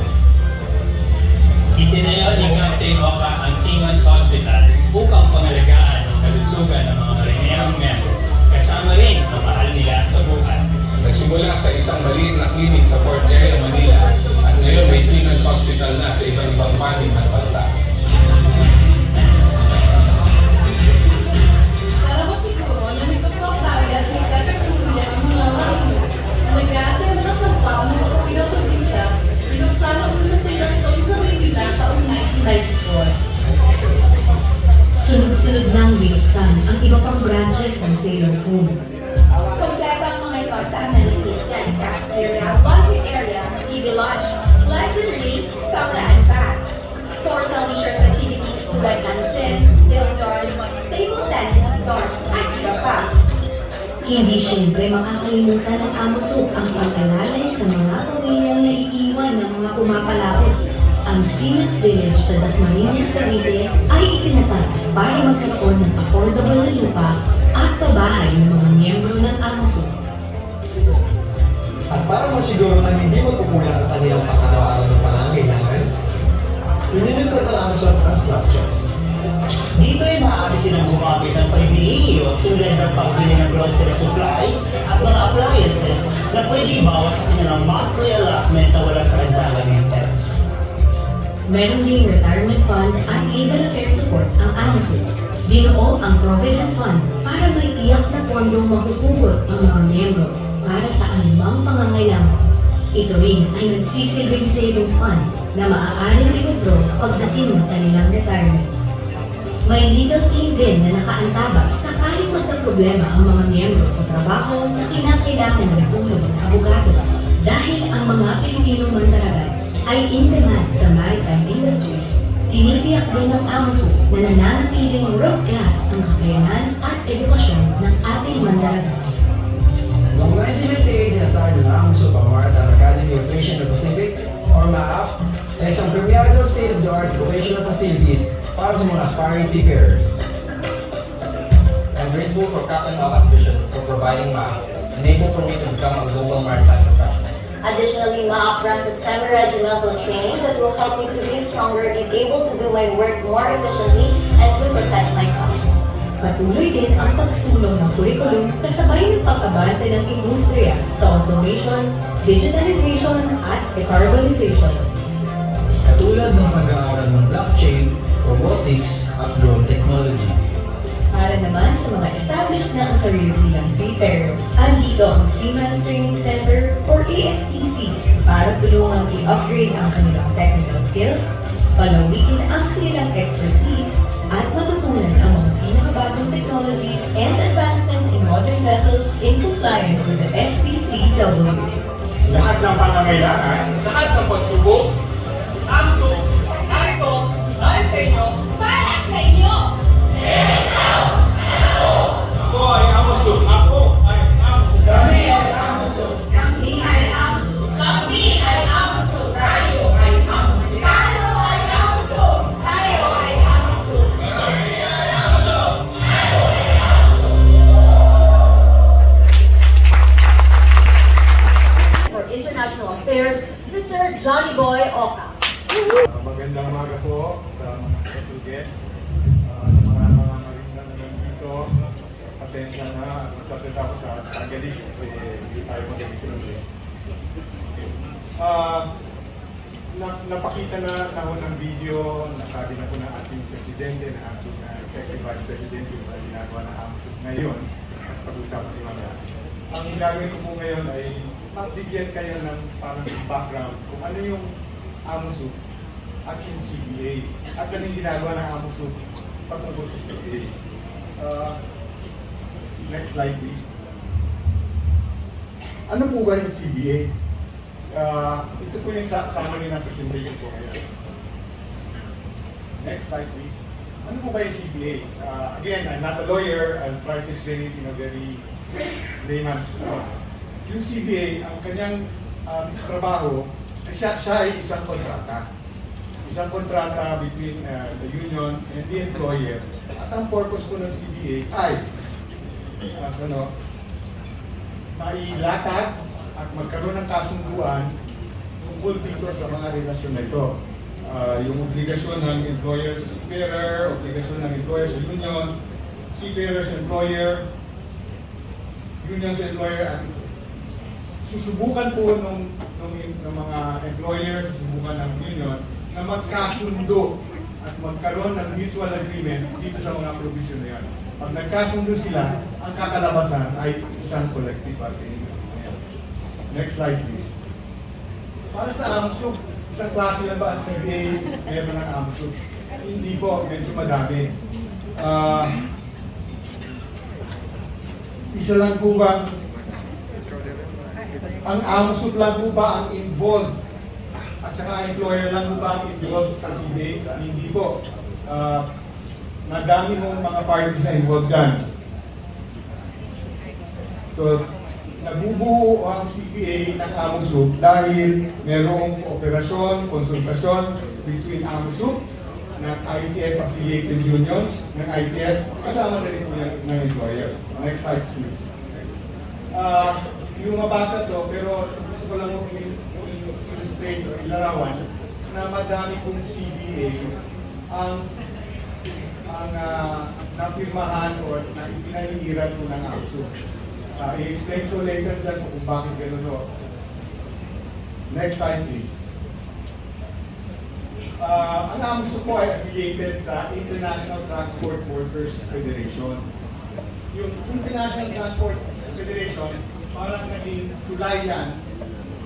Itinayo ni Captain Oca ang Seamen's Hospital upang pangalagaan ang kalusugan ng mga marinerong miyembro, kasama rin ang mahal nila sa buhay. Nagsimula sa isang maliit na clinic sa Port Area, Manila, at ngayon may Seamen's Hospital na sa ibang panig ng bansa. Para masiguro na may pagpapalagan sa katulad ang mga marino na nag-aatid na sa pang ng Filipino probinsya, pinuksan ang Filipino Seafarers sa Maynila taong 1994. Sunod-sunod nang binuksan ang iba pang branches ng Sailors Home. Kompleto ang mga ito sa amenities and cafeteria, laundry area, TV lodge, library, sauna and bath, stores and leisure activities tulad ng gym, billiards, table tennis, darts, at iba pa. Hindi siyempre makakalimutan ng Amosup ang pag-alalay sa mga pamilyang naiiwan ng mga pumapalakot. Ang Seamen's Village sa Dasmariñas, Cavite ay itinatag para magkaroon ng affordable na lupa at pabahay ng mga miyembro ng Amosup. At para masiguro na hindi magkukulang ang kanilang pang-araw-araw ng pangangailangan, inilunsad ng Amosup ang slab chest. Dito ay maaari silang gumamit ng pribilehiyo tulad ng pagbili ng grocery supplies at mga appliances na pwede ibawas sa kanilang monthly allotment na walang karagdagang interest. Meron ding retirement fund at legal affairs support ang Amosup. Binuo ang Provident Fund para may tiyak na pondong mahuhugot ang mga miyembro para sa anumang pangangailangan. Ito rin ay nagsisilbing savings fund na maaaring i-withdraw pagdating ng kanilang retirement. May legal team din na nakaantabak sakaling magka-problema ang mga miyembro sa trabaho na kinakailangan ng tulong ng abogado dahil ang mga Pilipino mandaragat ay in demand sa maritime industry. Tinitiyak din ng Amosup na nananatiling world-class ang kakayanan at edukasyon ng ating mandaragat. Noong 1998, nasarad ng Amosup ang Maritime Academy of Asia and Pacific, or MAAP, na isang premiado state-of-the-art educational facilities para sa mga aspiring seafarers. I'm grateful for Captain Oca's vision for providing MAAP, enable for me to become a global maritime professional. Additionally, MAAP runs a semi-regimental training that will help me to be stronger and able to do my work more efficiently and to protect myself. Patuloy din ang pagsulong ng kurikulum kasabay ng pagkabante ng industriya sa automation, digitalization at decarbonization. Katulad ng pag-aaral ng blockchain, robotics, at drone technology. Para naman sa mga established na ang career bilang seafarer, andito ang Seamen's Training Center or ASTC para tulungang i-upgrade ang kanilang technical skills, palawiin ang kanilang expertise at matutunan ang mga pinakabagong technologies and advancements in modern vessels in compliance with the STCW. Lahat ng pangangailangan, lahat ng pagsubok, Amosup, narito, dahil sa inyo, Para sa inyo! ako ay Amosup, ako ay Amosup. Kami ay Amosup! Kami ay Amosup! Kami ay Amosup! Tayo ay Amosup! Tayo ay Amosup! Tayo ay Amosup! Kami ay Amosup! Tayo ay For International Affairs, Mr. Johnny Boy Oka. Magandang umaga po sa mga special guest, sa mga marine na nandito. Pasensya na, magsasalita ko sa Tagalog kasi hindi tayo magaling sa English. Napakita na ako ng video, nasabi na po ng ating presidente, ng ating executive vice president yung ginagawa ng Amosup ngayon at pag-usapan nila natin. Ang gagawin ko po ngayon ay magbigyan kayo ng parang background kung ano yung Amosup at yung CBA at ano yung ginagawa ng Amosup patungkol sa CBA. Next slide please. Ano po ba yung CBA? Ito po yung summary ng presentation ko ngayon. Next slide please. Ano po ba yung CBA? Again, I'm not a lawyer. I'll try to explain it in a very layman's yung CBA, ang kanyang trabaho, siya ay isang kontrata. Isang kontrata between the union and the employer. At ang purpose po ng CBA ay mailatag at magkaroon ng kasunduan tungkol dito sa mga relasyon na ito. Yung obligasyon ng employer sa seafarer, obligasyon ng employer sa union, seafarer sa employer, union sa employer, at susubukan po ng mga employer, susubukan ng union na magkasundo at magkaroon ng mutual agreement dito sa mga provision na yan. Pag nagkasundo sila, ang kakalabasan ay isang collective bargaining agreement. Next slide please. Para sa Amosup, isang klase lang ba ang CBA meron ng Amosup? Hindi po, medyo madami. Isa lang po ba ang Amosup lang po ba ang involved at saka employer lang po ba ang involved sa CBA? Hindi po. Madami mong mga parties na involved dyan. So, nabubuo ang CBA ng Amosup dahil merong kooperasyon, konsultasyon between Amosup ng ITF affiliated unions, ng ITF, kasama na rin po ng employer. Next slide please. Yung mabasa to, pero gusto ko lang i-illustrate o ilarawan na madami kong CBA ang napirmahan o na ipinahihiran ko ng Amosup. I-explain ko later dyan kung bakit gano'n o. Next slide please. Ang Amosup po ay affiliated sa International Transport Workers Federation. Yung International Transport Federation, parang naging tulay yan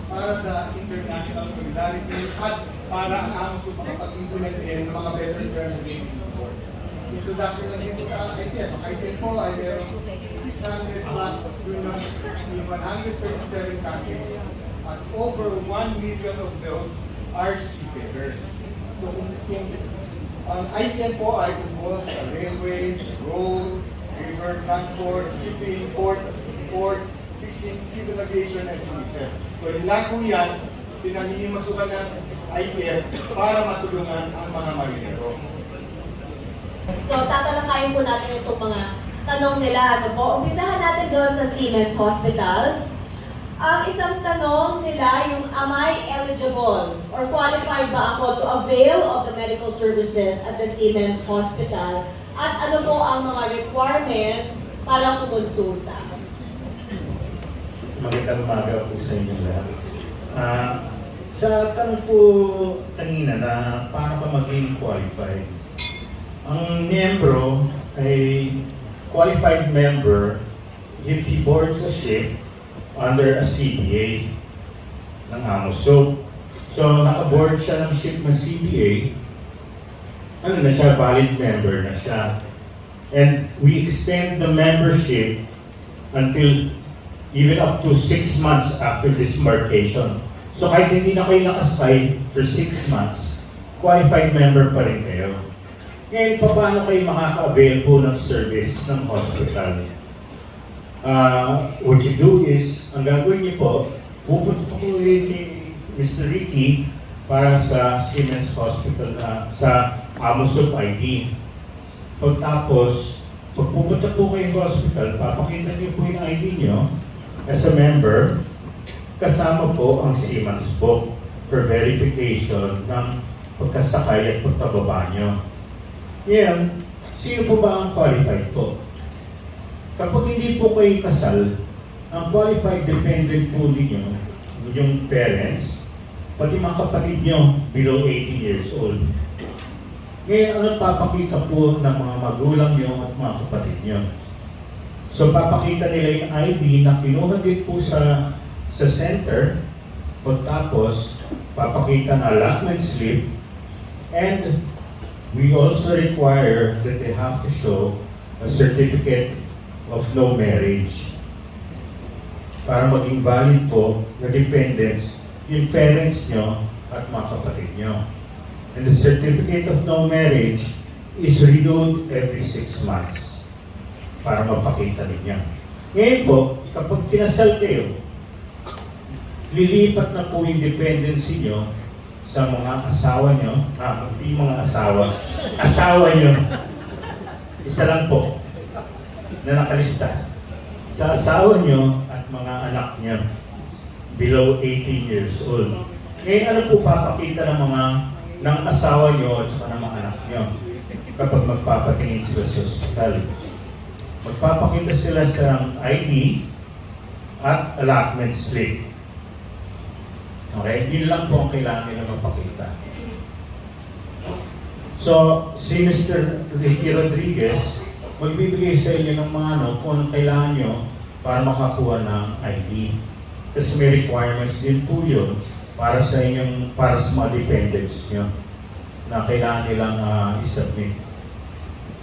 para sa international solidarity at para ang Amosup makapag-implement din ng mga better terms of transport. Introduction lang dito sa ITF. Ang ITF po ay meron 600 plus unions in 137 countries at over 1 million of those are seafarers. So kung ang ITF po ay involved sa railways, road, river transport, shipping, port, fishing, civil aviation, and tourism. So lahat po yan, pinangihimasukan ng ITF para matulungan ang mga marinero. So, tatalakayin po natin itong mga tanong nila. Ano po? Umpisahan natin doon sa Siemens Hospital. Ang isang tanong nila, yung am I eligible or qualified ba ako to avail of the medical services at the Siemens Hospital? At ano po ang mga requirements para kumonsulta? Magandang umaga po sa inyo lahat. Sa tanong po kanina na paano ka maging qualified, ang miyembro ay qualified member if he boards a ship under a CBA ng Amosup. So nakaboard siya ng ship na CBA ano na siya, valid member na siya. And we extend the membership until even up to 6 months after disembarkation. So kahit hindi na kayo nakasakay for 6 months, qualified member pa rin kayo. Ngayon, paano kayo makaka-avail po ng service ng hospital? What you do is, ang gagawin niyo po, pupunta po kay Mr. Ricky para sa Siemens Hospital sa Amosup ID. Pagtapos, pag pupunta po kayo sa hospital, papakita niyo po yung ID niyo as a member, kasama po ang Siemens book for verification ng pagkasakay at pagkababa niyo. Ngayon, sino po ba ang qualified po? Kapag hindi po kayo kasal, ang qualified dependent po ninyo, yung parents, pati mga kapatid nyo below 18 years old. Ngayon, ano papakita po ng mga magulang nyo at mga kapatid nyo? So, papakita nila yung ID na kinuha din po sa center, pagtapos, papakita na allotment slip, and we also require that they have to show a certificate of no marriage para maging valid po na dependents yung parents nyo at mga kapatid nyo. And the certificate of no marriage is renewed every 6 months para mapakita ninyo. Ngayon po, kapag kinasal kayo, lilipat na po yung dependency nyo sa mga asawa nyo, hindi mga asawa nyo. Isa lang po na nakalista. Sa asawa nyo at mga anak nyo below 18 years old. Ngayon, ano po papakita ng asawa nyo at saka ng mga anak nyo kapag magpapatingin sila sa ospital? Magpapakita sila sa ID at allotment slip. Okay? Yun lang po ang kailangan nila mapakita. So, si Mr. Ricky Rodriguez, magbibigay sa inyo ng mga kung anong kailangan nyo para makakuha ng ID. Kasi may requirements din po yun para sa mga dependents nyo na kailangan nilang isubmit.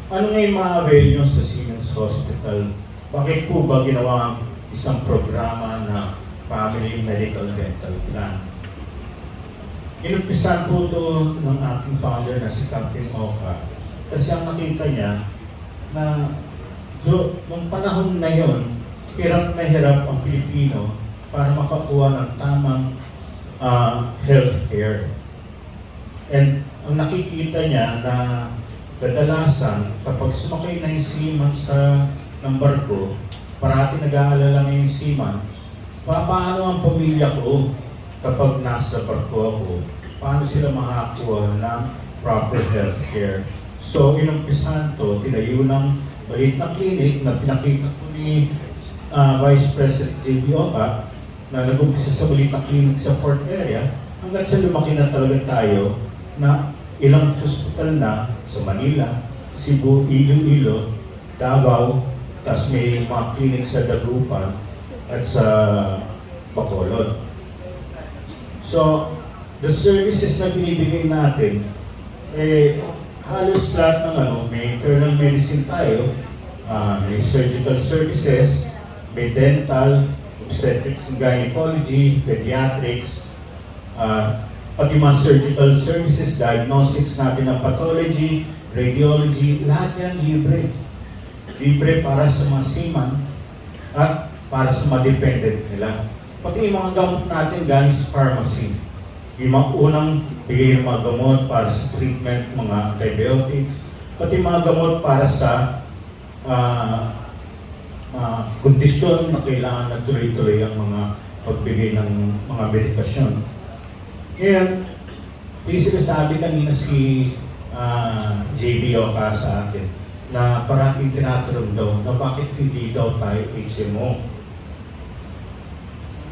Ano ngayon ma-avail nyo sa Siemens Hospital? Bakit po ba ginawa isang programa na Family Medical Dental Plan? Inumpisan po ito ng ating founder na si Captain Oka kasi ang nakita niya na nung panahon na yon, hirap na hirap ang Pilipino para makakuha ng tamang healthcare. And ang nakikita niya na kadalasan kapag sumakay na yung seaman ng barko, parati nag-aalala na yung seaman, paano ang pamilya ko kapag nasa barko ako? Paano sila makakuha ng proper healthcare? So, inumpisan to, tinayo ng maliit na clinic na pinakita ko ni Vice President J.B. Oka na nag-umpisa sa maliit na clinic sa port area hanggang sa lumaki na talaga tayo na ilang hospital na sa Manila, Cebu, Iloilo, Davao, tapos may mga clinic sa Dagupan at sa Bacolod. So, the services na binibigay natin, halos lahat ng may internal medicine tayo, may surgical services, may dental, obstetrics and gynecology, pediatrics, pati mga surgical services, diagnostics natin ng pathology, radiology, lahat yan libre. Libre para sa mga seaman at para sa mga dependent nila. Pati yung mga gamot natin galing sa pharmacy. Yung mga unang bigay ng mga gamot para sa treatment, mga antibiotics, pati mga gamot para sa kondisyon na kailangan na tuloy-tuloy ang mga pagbigay ng mga medikasyon. Ngayon, yung sinasabi kanina si JB Oka sa atin na parating tinatanong daw na bakit hindi daw tayo HMO.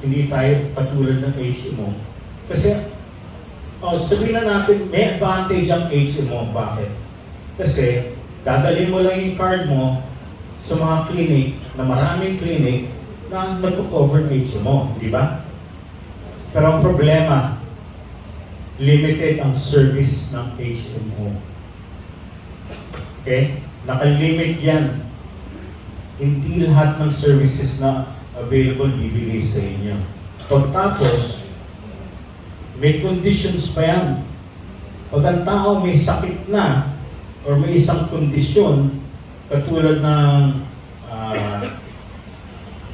Hindi tayo katulad ng HMO. Kasi, sabihin na natin, may advantage ang HMO. Bakit? Kasi, dadalhin mo lang yung card mo sa mga clinic, na maraming clinic, na nag-cover HMO. Di ba? Pero ang problema, limited ang service ng HMO. Okay? Nakalimit yan. Hindi lahat ng services na available bibigay sa inyo. Pagtapos, may conditions pa yan. Pag ang tao may sakit na or may isang kondisyon katulad ng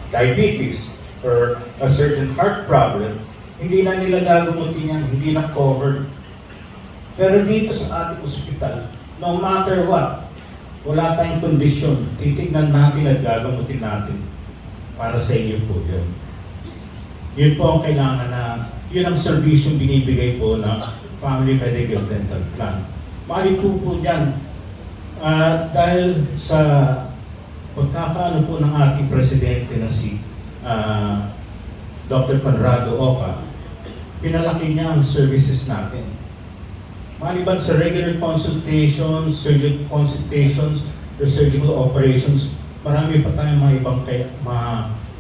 diabetes or a certain heart problem, hindi na nila gagamutin yan, hindi na covered. Pero dito sa ating ospital, no matter what, wala tayong kondisyon, titignan natin at gagamutin natin para sa inyo po yun. Yun po ang kailangan na, yun ang serbisyong binibigay po ng Family Medical Dental Plan. Mali po dyan, dahil sa pagkakaano po ng ating presidente na si Dr. Conrado Oca, pinalaki niya ang services natin. Maliban sa regular consultations, surgical consultations, or surgical operations, marami pa tayong mga ibang mga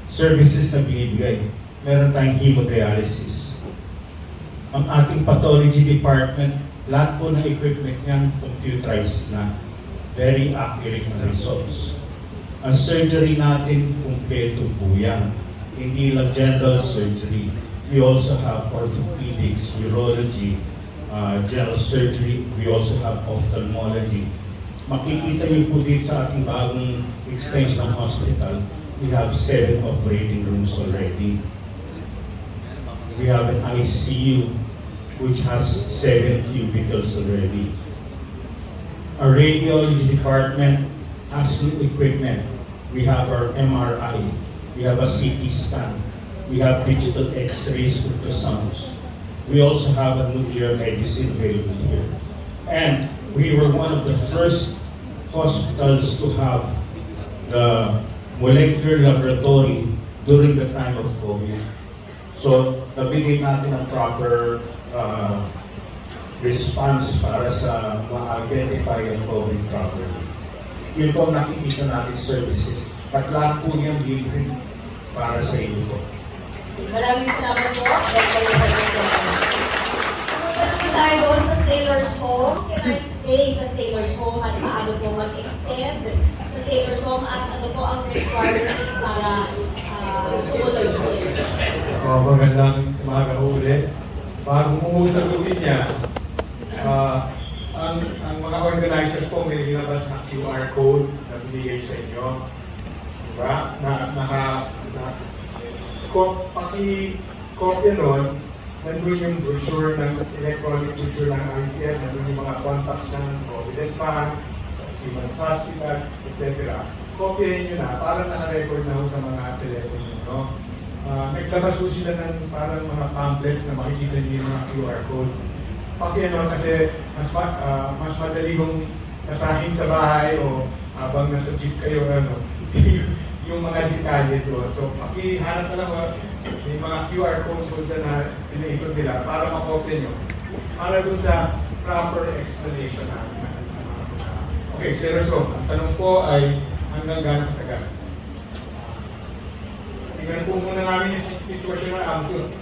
services na binibigay. Meron tayong hemodialysis. Ang ating pathology department, lahat po ng equipment niyan computerized na. Very accurate na results. Ang surgery natin, kumpleto po yan. Hindi lang general surgery. We also have orthopedics, urology, general surgery. We also have ophthalmology. Makikita niyo po dito sa ating bagong extension ng hospital, we have 7 operating rooms already. We have an ICU which has 7 cubicles already. Our radiology department has new equipment. We have our MRI. We have a CT scan. We have digital X-rays, ultrasounds. We also have a nuclear medicine available here. And we were one of the first hospitals to have the molecular laboratory during the time of COVID. So, nabigay natin ang proper response para sa ma-identify ang COVID properly. Yun po ang nakikita natin services. At lahat po yan libre para sa inyo po. Maraming salamat po. Pumunta naman tayo doon sa Sailor's Home. Can I stay sa Sailor's Home at paano po mag-extend sa Sailor's Home at ano po ang requirements para tumuloy sa Sailor's Home? Magandang umaga ulit. Bago mo sagutin niya, ang mga organizers po may nilabas na QR code na binigay sa inyo. Diba? Paki-copy nun, nandun yung brochure ng electronic brochure ng IPF, nandun yung mga contacts ng Provident Fund, Siemens Hospital, etc. Kopyahin nyo na, parang naka-record na ho sa mga telepono nyo. Naglabas ho sila ng parang mga pamphlets na makikita nyo yung mga QR code. Kasi mas madali kong nasahin sa bahay o habang nasa jeep kayo, yung mga detalye doon. So, makihanap na lang may mga QR codes doon dyan na pinaikot nila para makopya nyo. Para doon sa proper explanation natin. Okay, seryoso. Ang tanong po ay hanggang gano'ng katagal? Tingnan po muna namin yung sitwasyon ng Amosup.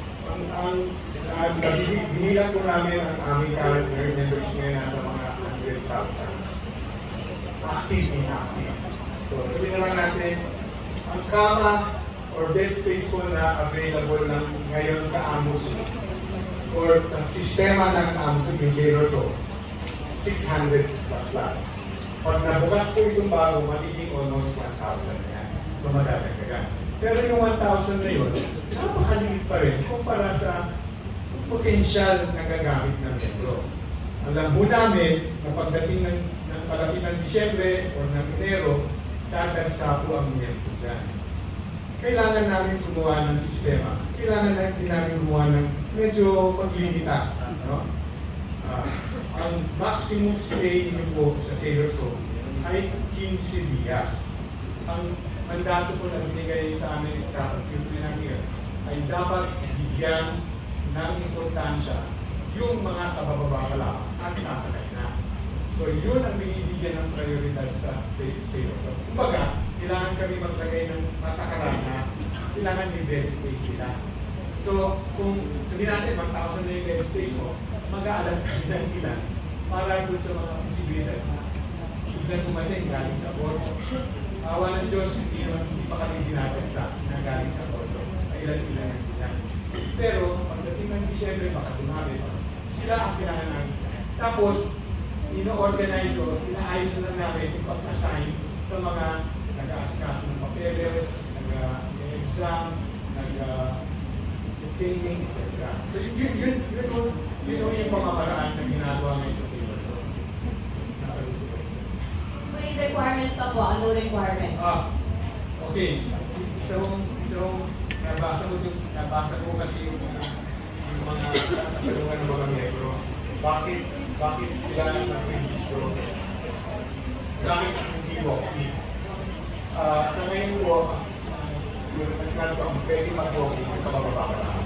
Binilang po namin ang aming current membership ngayon nasa mga 100,000. Active, inactive. So, sabihin na lang natin, ang kama or bed space po na available lang ngayon sa Amosup or sa sistema ng Amosup, yung Zeroso, 600 plus. Pag nabukas po itong bago, magiging almost 1,000 na yan. So, madadagdagan. Pero yung 1,000 na yun, napakaliit pa rin kumpara sa potensyal na gagamit ng membro. Alam mo namin na pagdating ng palapit ng Disyembre o ng Enero, dadagsa po ang membro dyan. Kailangan namin gumawa ng sistema. Kailangan namin gumawa ng medyo paglimita. No? Ang maximum stay niyo po sa Sailor's Home ay 15 días. Ang mandato po na binigay sa amin ay dapat bigyan ng importansya yung mga kabababa pa lang at sasakay na. So yun ang binibigyan ng prioridad sa Sailor's Home. Kumbaga, kailangan kami maglagay ng patakaran na kailangan may bed space sila. So kung sabihin natin 1,000 na yung bed space mo, mag-aalat kami ng ilan para doon sa mga posibilidad na biglang dumating galing sa Porto. Awa ng Diyos, hindi pa kami dinadagsa na galing sa Porto. Ilan-ilan lang. Pero pagdating ng Disyembre, baka dumami pa. Sila ang kailangan namin. Tapos, ino-organize o inaayos na namin yung pag-assign sa mga nag-aasikaso ng papeles, nag-exam, nag-training, etc. So yun yung pamamaraan na ginagawa ngayon sa Sailors. So, nasa gusto ko. May requirements pa po. Ano requirements? Okay. Isang nabasa ko kasi yung mga katanungan ng mga miyembro. Bakit kailangan mag-registro? Bakit hindi walk-in? Sa ngayon po, yung national po, pwede mag-walk-in yung kabababa ka na.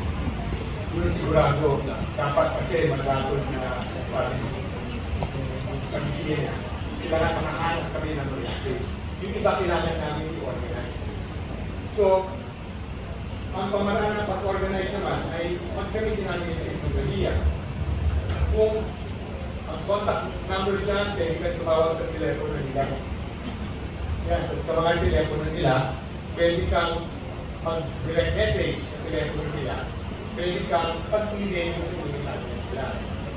Yun sigurado, dapat kasi magdatos na sabi ng pag-isiya niya, kailangan makahanap kami ng real space. Yung iba kailangan namin i-organize. So, ang pamaraan ng pag-organize naman ay pag-gamitin namin yung teknolohiya. Kung ang contact numbers dyan, pwede ka tumawag sa telepono nila. Yan, sa mga telepono nila, pwede kang mag-direct message sa telepono nila. Pwede kang pag-email sa email address nila.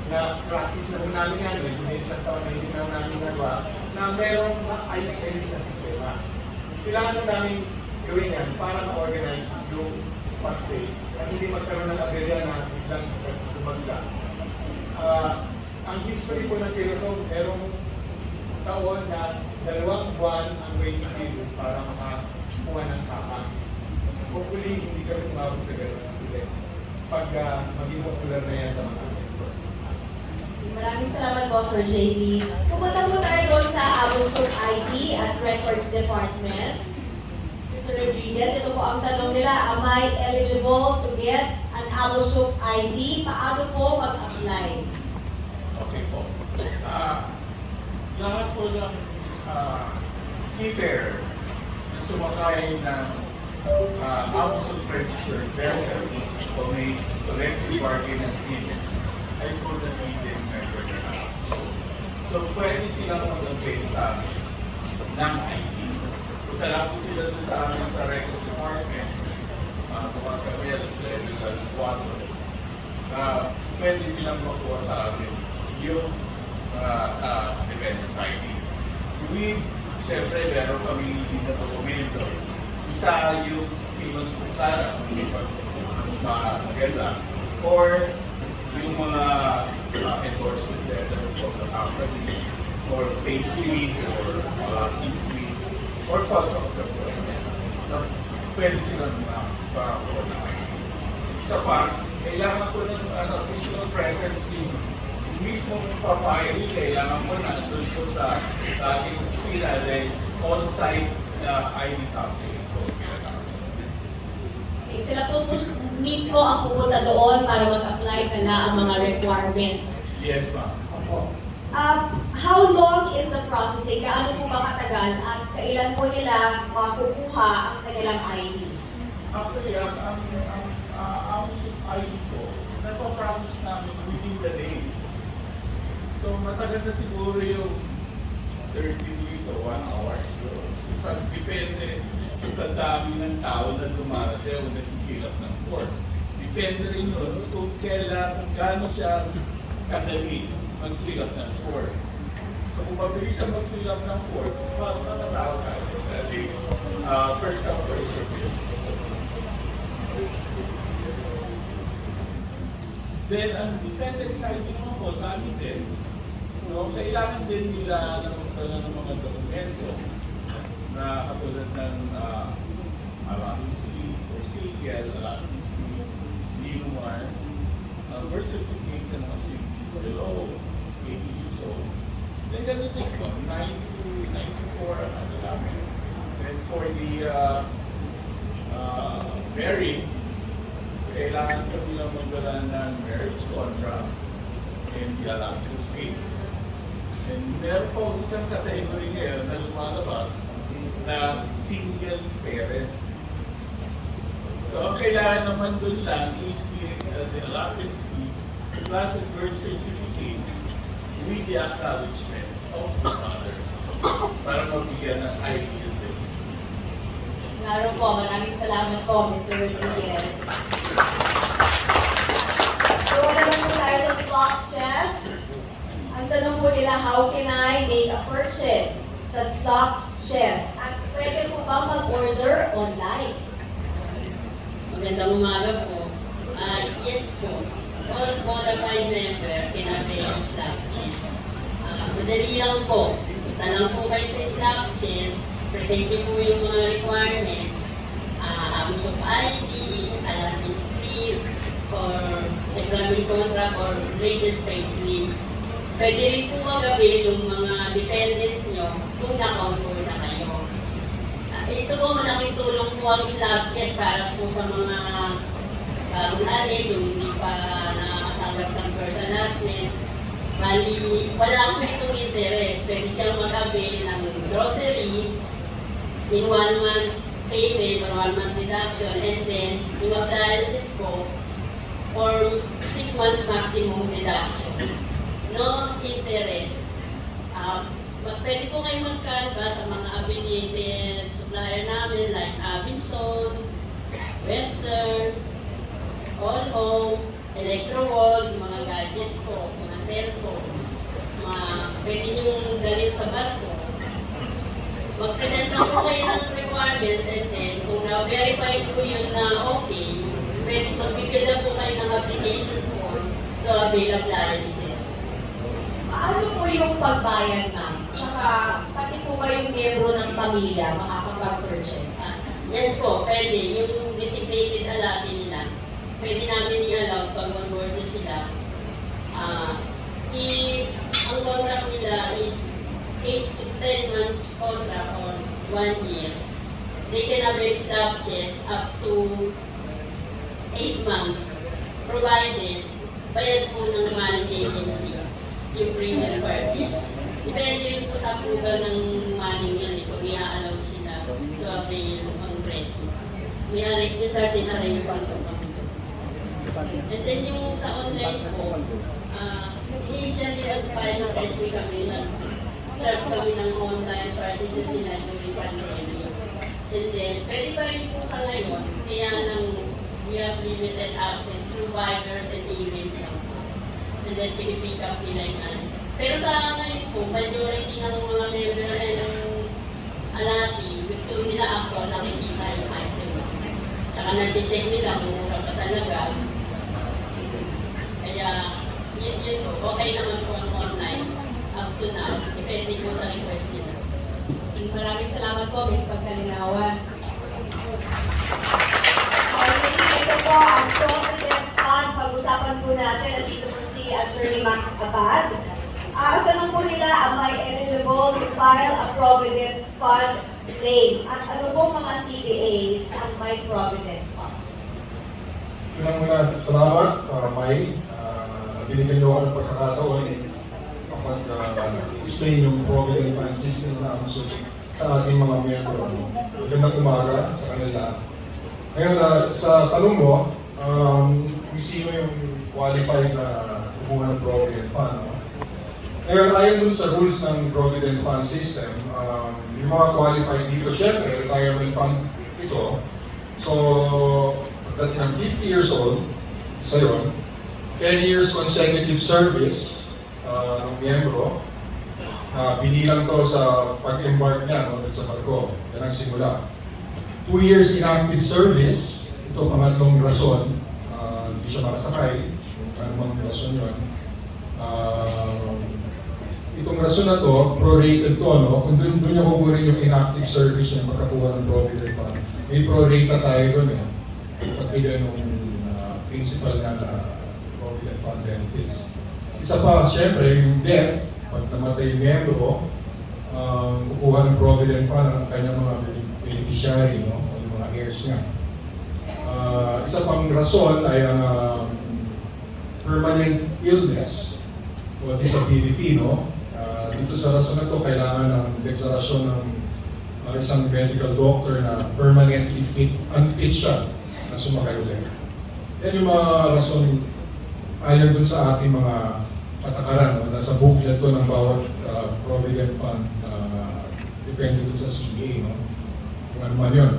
Na practice na po namin yan, medyo may isang taon na hindi na namin nagawa, na merong ayos-ayos na sistema. Kailangan namin gawin yan para ma-organize yung pag-stay at hindi magkaroon ng aberya na biglang lumagsa. Ang history po ng Sailorson, merong taon na 2 buwan ang waiting period para makakuha ng kama. Hopefully, hindi kami umabot sa gano'n ulit pag maging popular na yan sa mga member. Maraming salamat po, Sir JB. Pumunta po tayo doon sa Amosup ID at Records Department. Mr. Rodriguez, ito po ang tanong nila, am I eligible to get an Amosup ID? Paano po mag-apply? Okay po. Lahat po ng seafarer na sumakay ng Amosup registered vessel o may collective bargaining agreement ay po na-feeding member na Amosup. So pwede silang mag-avail sa amin ng ID. Punta lang po sila doon sa amin sa Records Department, bukas kami alas 9, alas 4. Pwede nilang makuha sa amin yung dependence ID. With, siyempre, meron kami hindi na dokumento. Isa yung Siemens Puksara, mas maganda, or yung mga endorsement letter from the company, or payslip, or allotment slip, or contract employment. Pwede silang makakuha na ID. Isa pa, kailangan po ng physical presence yung mismo papayari, kailangan po na doon po sa ating opisina dahil on-site na ID capturing po ginagamit. Okay, sila po mismo ang pupunta doon para mag-apply nila ang mga requirements. Yes, ma'am. How long is the processing? Gaano po ba katagal at kailan po nila makukuha ang kanilang ID? Actually, ang Amosup ID po, napaprocess namin within the day. So, matagal na siguro yung 30 minutes o 1 hour. So, depende sa dami ng tao na dumarating o nakikilap ng port. Depende rin yun kung gaano siya kadali mag-fill up ng port. So, kung mabilis ang mag-fill up ng port, matatawag tayo sa first come, first serve system. Then, ang dependent side naman po sa amin din, kailangan din nila ng mga dokumento na katulad ng allotment slip or CPL, allotment slip, CNOR, birth certificate ng mga slip below 80 years old. Then ganun din po, 94 ang ano namin. Then for the married, kailangan ko nilang magdala ng marriage contract and the allotment slip. And meron po isang category ngayon na lumalabas na single parent. So, ang kailangan naman doon lang is the allotment slip plus the birth certificate with the acknowledgement of the father. para mabigyan ng idea din. Laro po, maraming salamat po, Mr. Rodriguez. So, naman po tayo sa slot chest. Ang tanong po nila, how can I make a purchase sa slot chest? At pwede po ba mag-order online? Magandang umaga po. Yes po. All qualified member can avail slot chest. Madali lang po. Punta lang po kayo sa slot chest. Present niyo po yung mga requirements. Amosup ID, allotment slip, or employment contract, or latest payslip. Pwede rin po mag-avail yung mga dependent nyo kung naka-onboard na kayo. Ito po, malaking tulong po ang slot chest para po sa mga bagong alis, yung hindi pa nakakatanggap ng first allotment. Bali, wala po itong interest. Pwede siyang mag-avail ng grocery in 1 month payment or 1 month reduction, and then yung appliances po for 6 months maximum reduction. No interest. Pwede po kayo mag-canvas sa mga affiliated supplier namin like Avinson, Western, All Home, Electro-World, yung mga gadgets po, mga cellphone, pwede nyo dalhin sa barko. Mag-present lang po kayo ng requirements, and then kung na-verify po yun na okay, pwede mag-fill na po kayo ng application form to avail appliances. Paano po yung pagbayad, ma'am? Tsaka, pati po ba yung miyembro ng pamilya makakapag-purchase? Yes po, pwede. Yung designated allotment nila, pwede namin i-allow pag on-board na sila. Ang contract nila is 8 to 10 months contract or 1 year. They can avail staff chest up to 8 months, provided bayad po ng manning agency yung previous purchase. Depende rin po sa approval ng manning yan kung i-allow sila to avail on credit. May certain arrangement po. And then yung sa online po, initially pilot testing kami na serve kami ng online purchases nila during pandemic. And then, pwede pa rin po sa ngayon, kaya we have limited access through Vibers and emails lang po. And then, pinipick up nila yan. Pero sa ngayon po, majority ng mga member and alati, gusto nila actual nakikita yung item. Tsaka nag-check nila kung mura pa talaga. Kaya, yun po, okay naman po ang online up to now. Depende po sa request nila. Maraming salamat po, Ms. Pagkalinawan. Okay, ito po ang Provident Fund. Pag-usapan po natin, nandito po si Attorney Max Abad. Ang tanong po nila, am I eligible to file a Provident Fund claim? At ano po mga CPAs ang may Provident Fund? Unang-una, salamat, May. Binigyan niyo ako ng pagkakataon kapag explain yung Provident Fund system na Amosup sa ating mga miyembro. Magandang umaga sa kanila. Ngayon, sa tanong mo, sino yung qualified na kumuha ng Provident Fund? Ngayon, ayon dun sa rules ng Provident Fund system, yung mga qualified dito, syempre, retirement fund ito. So, pagdating ng 50 years old, isa yun, 10 years consecutive service ng miyembro, binilang to sa pag-embark niya sa barko. Yan ang simula. 2 years inactive service, ito pangatlong rason, hindi siya makasakay, anumang rason yun. Itong rason na to, prorated to, no? Kung doon niya kukunin yung inactive service yung magkakuha ng Provident Fund, may prorata tayo doon eh. Pagbigay ng principal na Provident Fund benefits. Isa pa, syempre, yung death, pag namatay yung miyembro, kukuha ng Provident Fund ang kanyang mga beneficiary, no? O yung mga heirs niya. Isa pang rason ay ang permanent illness o disability, no? Dito sa rason na ito, kailangan ng deklarasyon ng isang medical doctor na permanently unfit siya na sumakay ulit. Yan yung mga rason ayon dun sa ating mga patakaran, no? Nasa booklet to ng bawat Provident Fund depende dun sa CBA, no? Kung ano man yun.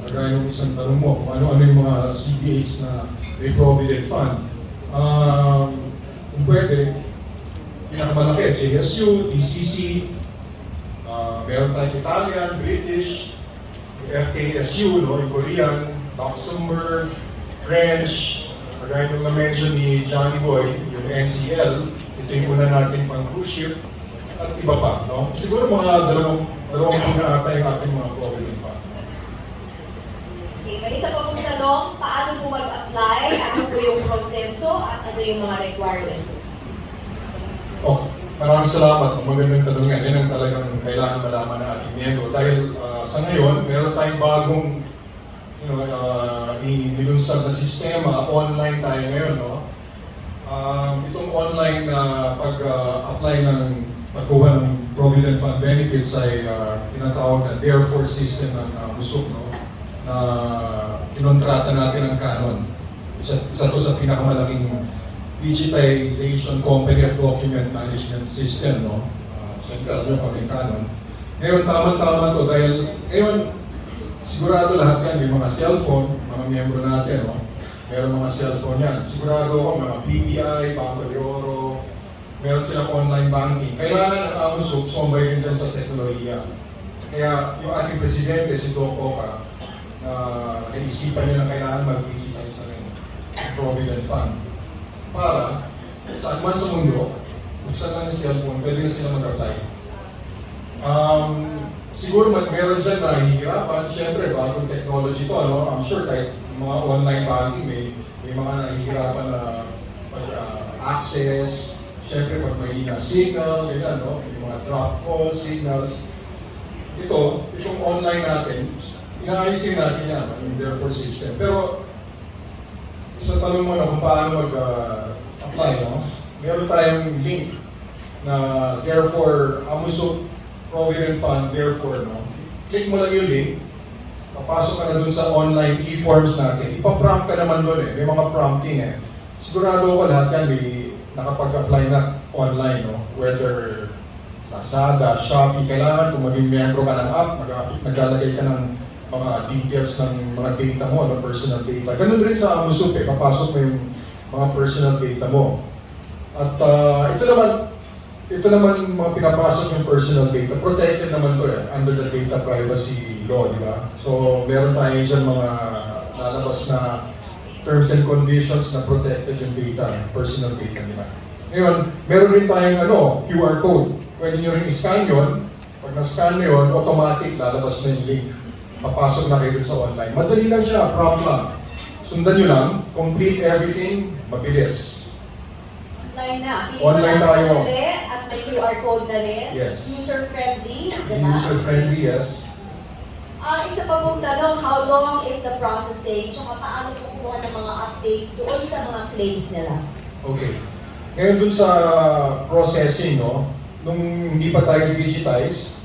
Kagaya ng isang tanong mo, kung ano-ano yung mga CBAs na may provident fund. Kung pwede, pinakamalaki, JSU, DCC, meron tayong Italian, British, FKSU, no, yung Korean, Luxembourg, French, kagaya nung na-mention ni Johnny Boy, yung NCL, ito yung una natin pang cruise ship, at iba pa, no? Siguro mga dalawang muna ata yung ating mga provident fund. Okay, may isa pa pong tanong, paano po mag-apply? Ano po yung proseso at ano yung mga requirements? Oh, maraming salamat. Magandang tanong yan. Yan ang talagang kailangan malaman ng ating miyembro. Dahil sa ngayon, meron tayong bagong nilunsad na sistema. Online tayo ngayon. No? Itong online na pag-apply ng pagkuha ng Provident Fund benefits ay tinatawag na Therefore system ng Amosup. No? Na kinontrata natin ang Canon. Isa to sa pinakamalaking digitization company at document management system, no? Siyempre, alam nyo kung may Canon. Ngayon, tama-tama to dahil ngayon, sigurado lahat yan, may mga cellphone, mga miyembro natin, no? Meron mga cellphone yan. Sigurado ako, mga BPI, Banco de Oro, meron silang online banking. Kailangan ang Amosup sumbay rin dyan sa teknolohiya. Kaya yung ating presidente, si Doc Oca, naisipan niya na kailangan mag-digitize na rin ang Provident Fund. Para saan man sa mundo, buksan lang yung cellphone, pwede na sila mag-apply. Siguro meron dyan na hihirapan, syempre bagong technology to, ano? I'm sure kahit mga online banking, may mga nahihirapan na access, syempre pag may signal, ganyan, no? May mga drop call signals. Itong online natin, inaayusin natin yan, yung Therefore system. Pero sa tanong mo na kung paano mag-apply, no? Meron tayong link na Therefore Amosup Provident Fund, Therefore, no? Click mo lang yung link, papasok ka na dun sa online e-forms natin. Ipa-prompt ka naman dun eh, may mga prompting eh. Sigurado ko lahat yan may nakapag-apply na online, no? Whether Lazada, Shopee, kailangan kung maging member ka ng app, naglalagay ka ng mga details ng mga data mo, ng personal data. Ganun rin sa Amosup eh, papasok mo yung mga personal data mo. At ito naman mga pinapasok yung personal data, protected naman to eh, under the data privacy law, di ba? So meron tayo dyan mga lalabas na terms and conditions na protected yung data, personal data nila. Ngayon, meron rin tayong QR code. Pwede nyo rin i-scan yun. Pag na-scan nyo yun, automatic lalabas na yung link. Papasok na kayo dun sa online. Madali lang siya, prompt lang. Sundan nyo lang, complete everything, mabilis. Online na. Online tayo. At may QR code na rin. Yes. User-friendly. User-friendly, yes. Isa pa pong tanong, how long is the processing? Tsaka paano kukuha ng mga updates doon sa mga claims nila? Okay. Ngayon dun sa processing, no? Nung hindi pa tayo digitize,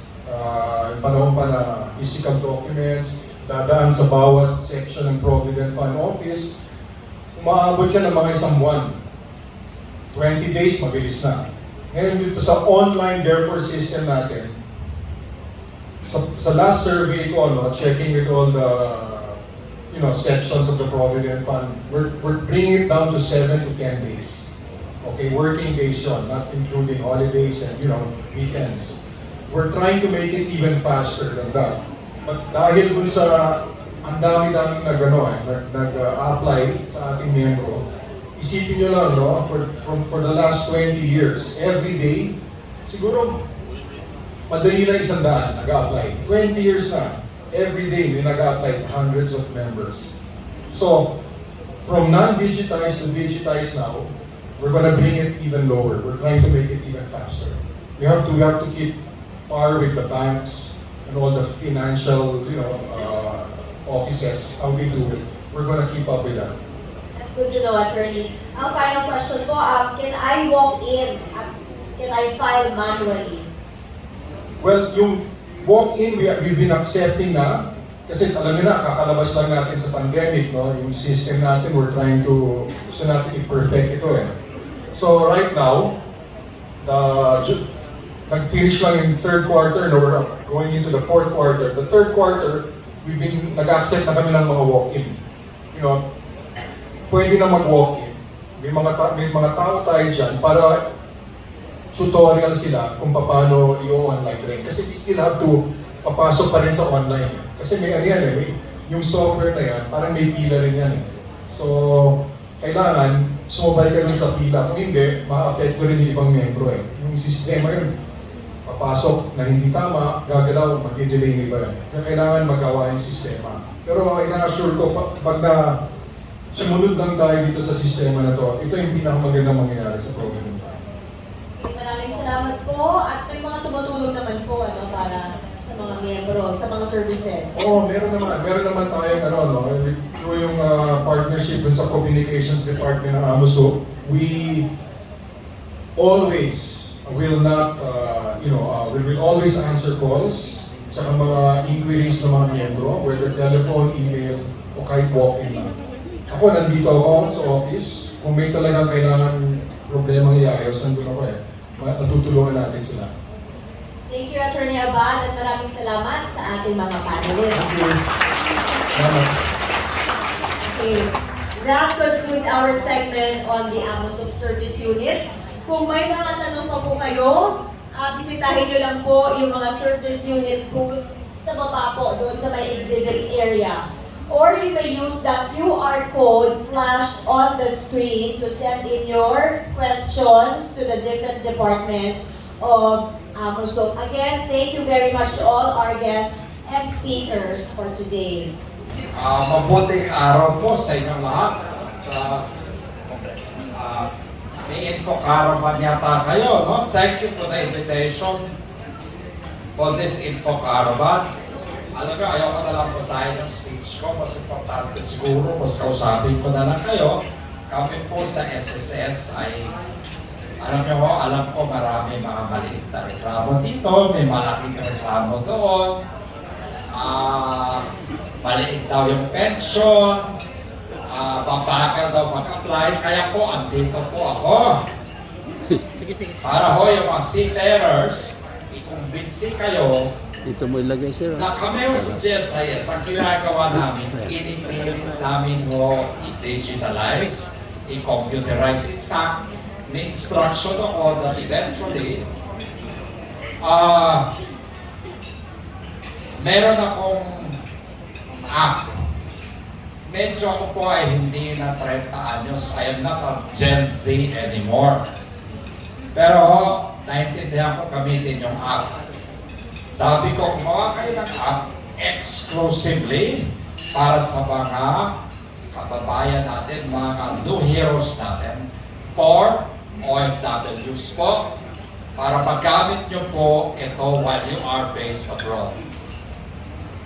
panahon pa na physical documents, dadaan sa bawat section ng Provident Fund Office, umaabot ka ng mga isang buwan. 20 days, mabilis na. Ngayon dito sa online Therefore system natin, sa last survey ko, checking with all the sections of the Provident Fund, we're bringing it down to 7 to 10 days. Okay, working days yun, not including holidays and weekends. We're trying to make it even faster than that. But dahil dun sa ang dami-daming nag-apply sa ating miyembro, isipin nyo lang, for the last 20 years, every day, siguro madali na 100 nag-apply. 20 years na, every day may nag-apply, hundreds of members. So, from non-digitized to digitized now, we're gonna bring it even lower. We're trying to make it even faster. We have to keep par with the banks and all the financial, offices, how they do it. We're gonna keep up with that. That's good to know, Attorney. Ang final question po, can I walk in at can I file manually? Well, yung walk-in, we've been accepting na, kasi alam niyo na, kakalabas lang natin sa pandemic, no? Yung system natin, gusto natin i-perfect ito eh. So right now, nag-finish lang yung third quarter, no? going into the fourth quarter. The third quarter, nag-accept na kami ng mga walk-in. You know, pwede na mag-walk-in. May mga tao tayo dyan para tutorial sila kung paano i-online rin. Kasi we still have to papasok pa rin sa online. Kasi may ano yan may yung software na yan, parang may pila rin yan eh. So, kailangan sumabay ka rin sa pila. Kung hindi, ma-apekto rin yung ibang membro eh. Yung sistema yun, papasok na hindi tama, gagalaw, mag-delay yung iba yan. Kaya kailangan magawa yung sistema. Pero ina-assure ko, pag na sumunod lang tayo dito sa sistema na to, ito yung pinakamagandang mangyayari sa program. Maraming salamat po at may mga tumutulong naman po para sa mga miyembro, sa mga services. Oo, meron naman tayo through yung partnership dun sa communications department ng Amosup, we always will not, we will always answer calls, tsaka mga inquiries ng mga miyembro, whether telephone, email, o kahit walk-in lang. Ako, nandito ako sa office. Kung may talagang kailangan problemang iayos, nandun ako natutulungan natin sila. Thank you, Attorney Abad, at maraming salamat sa ating mga panelists. Okay. That concludes our segment on the Amosup service units. Kung may mga tanong pa po kayo, bisitahin nyo lang po yung mga service unit booths sa baba po, doon sa may exhibit area. Or you may use the QR code flashed on the screen to send in your questions to the different departments of Amosup. Again, thank you very much to all our guests and speakers for today. Mabuting araw po sa inyong lahat. May info caravan yata kayo, no? Thank you for the invitation for this info caravan. Alam nyo, ayaw ko na lang basahin ng speech ko. Mas importante siguro, mas kausapin ko na lang kayo. Kami po sa SSS ay, alam ko marami mga maliit na reklamo dito, may malaking reklamo doon. Maliit daw yung pension, babagal daw mag-apply, kaya po, andito po ako. Para ho yung mga seafarers, i-convince kayo dito mo ilagay sir. na kami ho sa GSIS, ang ginagawa namin, inipilit namin ho i-digitalize, i-computerize. In fact, may instruction ako that eventually, meron akong app. Medyo ako po ay hindi na 30 anyos. I am not a Gen Z anymore. Pero naintindihan ko gamitin yung app. Sabi ko, gumawa kayo ng app exclusively para sa mga kababayan natin, mga new heroes natin, for OFWs po, para paggamit nyo po ito while you are based abroad.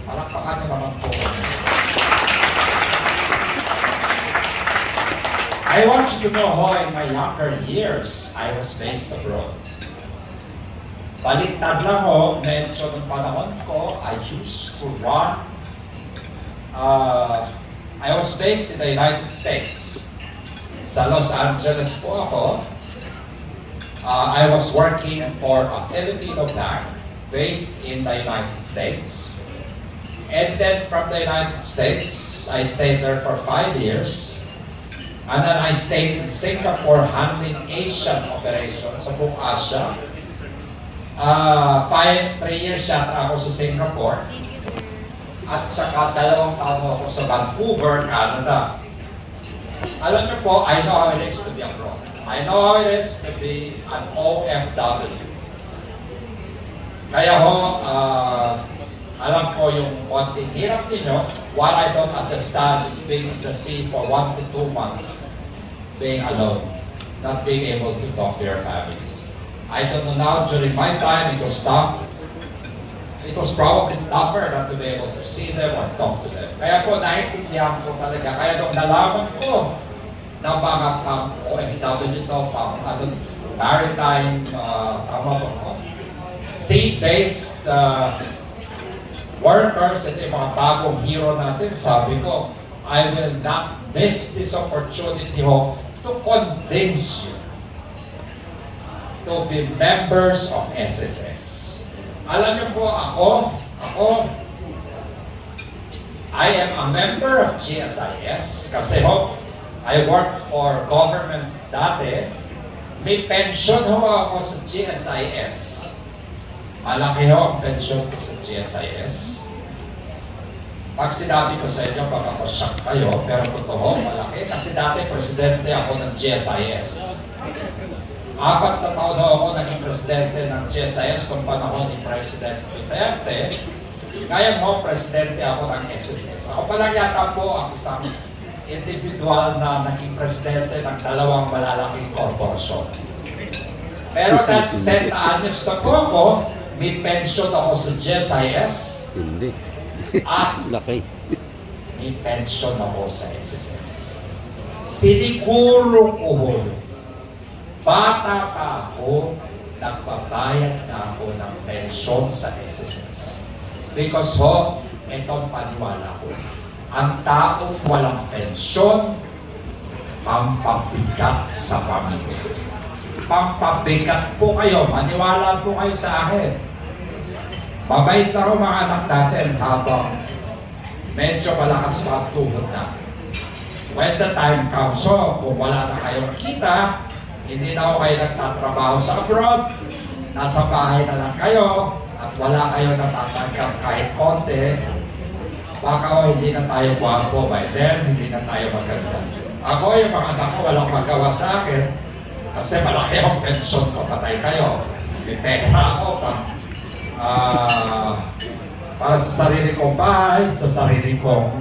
Palakpakan nyo naman po. I want you to know how in my younger years, I was based abroad. Baliktad lang ho, medyo ng panahon ko, I used to run. I was based in the United States. Sa Los Angeles po ako. I was working for a Filipino bank based in the United States. And then from the United States, I stayed there for 5 years. And then I stayed in Singapore handling Asian operations sa buong Asia. 3 years yata ako sa Singapore. At saka 2 taon ako sa Vancouver, Canada. Alam niyo po, I know how it is to be abroad. I know how it is to be an OFW. Kaya ho, alam ko yung konting hirap ninyo. What I don't understand is being in the sea for 1 to 2 months, being alone, not being able to talk to your families. I don't know now, during my time, it was tough. It was probably tougher not to be able to see them or talk to them. Kaya po, naiintindihan ko talaga. Kaya nung nalaman ko na mga OFW to, maritime, sea-based workers at yung mga bagong hero natin, sabi ko, I will not miss this opportunity ho to convince you to be members of SSS. Alam niyo po, I am a member of GSIS kasi ho, I worked for government dati. May pension ho ako sa GSIS. Malaki ho ang pension ko sa GSIS. Pag sinabi ko sa inyo, pagkakasyak kayo, pero totoo, malaki. Kasi dati presidente ako ng GSIS. 4 na taon ho ako naging presidente ng GSIS kung panahon ni President Duterte. Ngayon ho, presidente ako ng SSS. Ako pa lang yata po ang isang individual na naging presidente ng 2 malalaking korporasyon. Pero that's 7 anos na po ako, may pension ako sa GSIS. Hindi. At Laki. may pension ako sa SSS. Siniguro ko ho, bata pa ako, nagbabayad na ako ng pension sa SSS. Because ho, itong paniwala ko, ang taong walang pensyon, pampabigat sa pamilya. Pampabigat po kayo, maniwala po kayo sa akin. Mabait na rin mga anak natin habang medyo malakas pa ang tuhod na. When the time comes, so kung wala na kayong kita, hindi na ako kayo nagtatrabaho sa abroad, nasa bahay na lang kayo, at wala kayo natatanggap kahit konti, baka hindi na tayo guwapo by then, hindi na tayo maganda. Ako, yung mga anak ko, walang magawa sa akin, kasi malaki ang pensyon ko, patay kayo. May pera ako para sa sarili kong bahay, sa sarili kong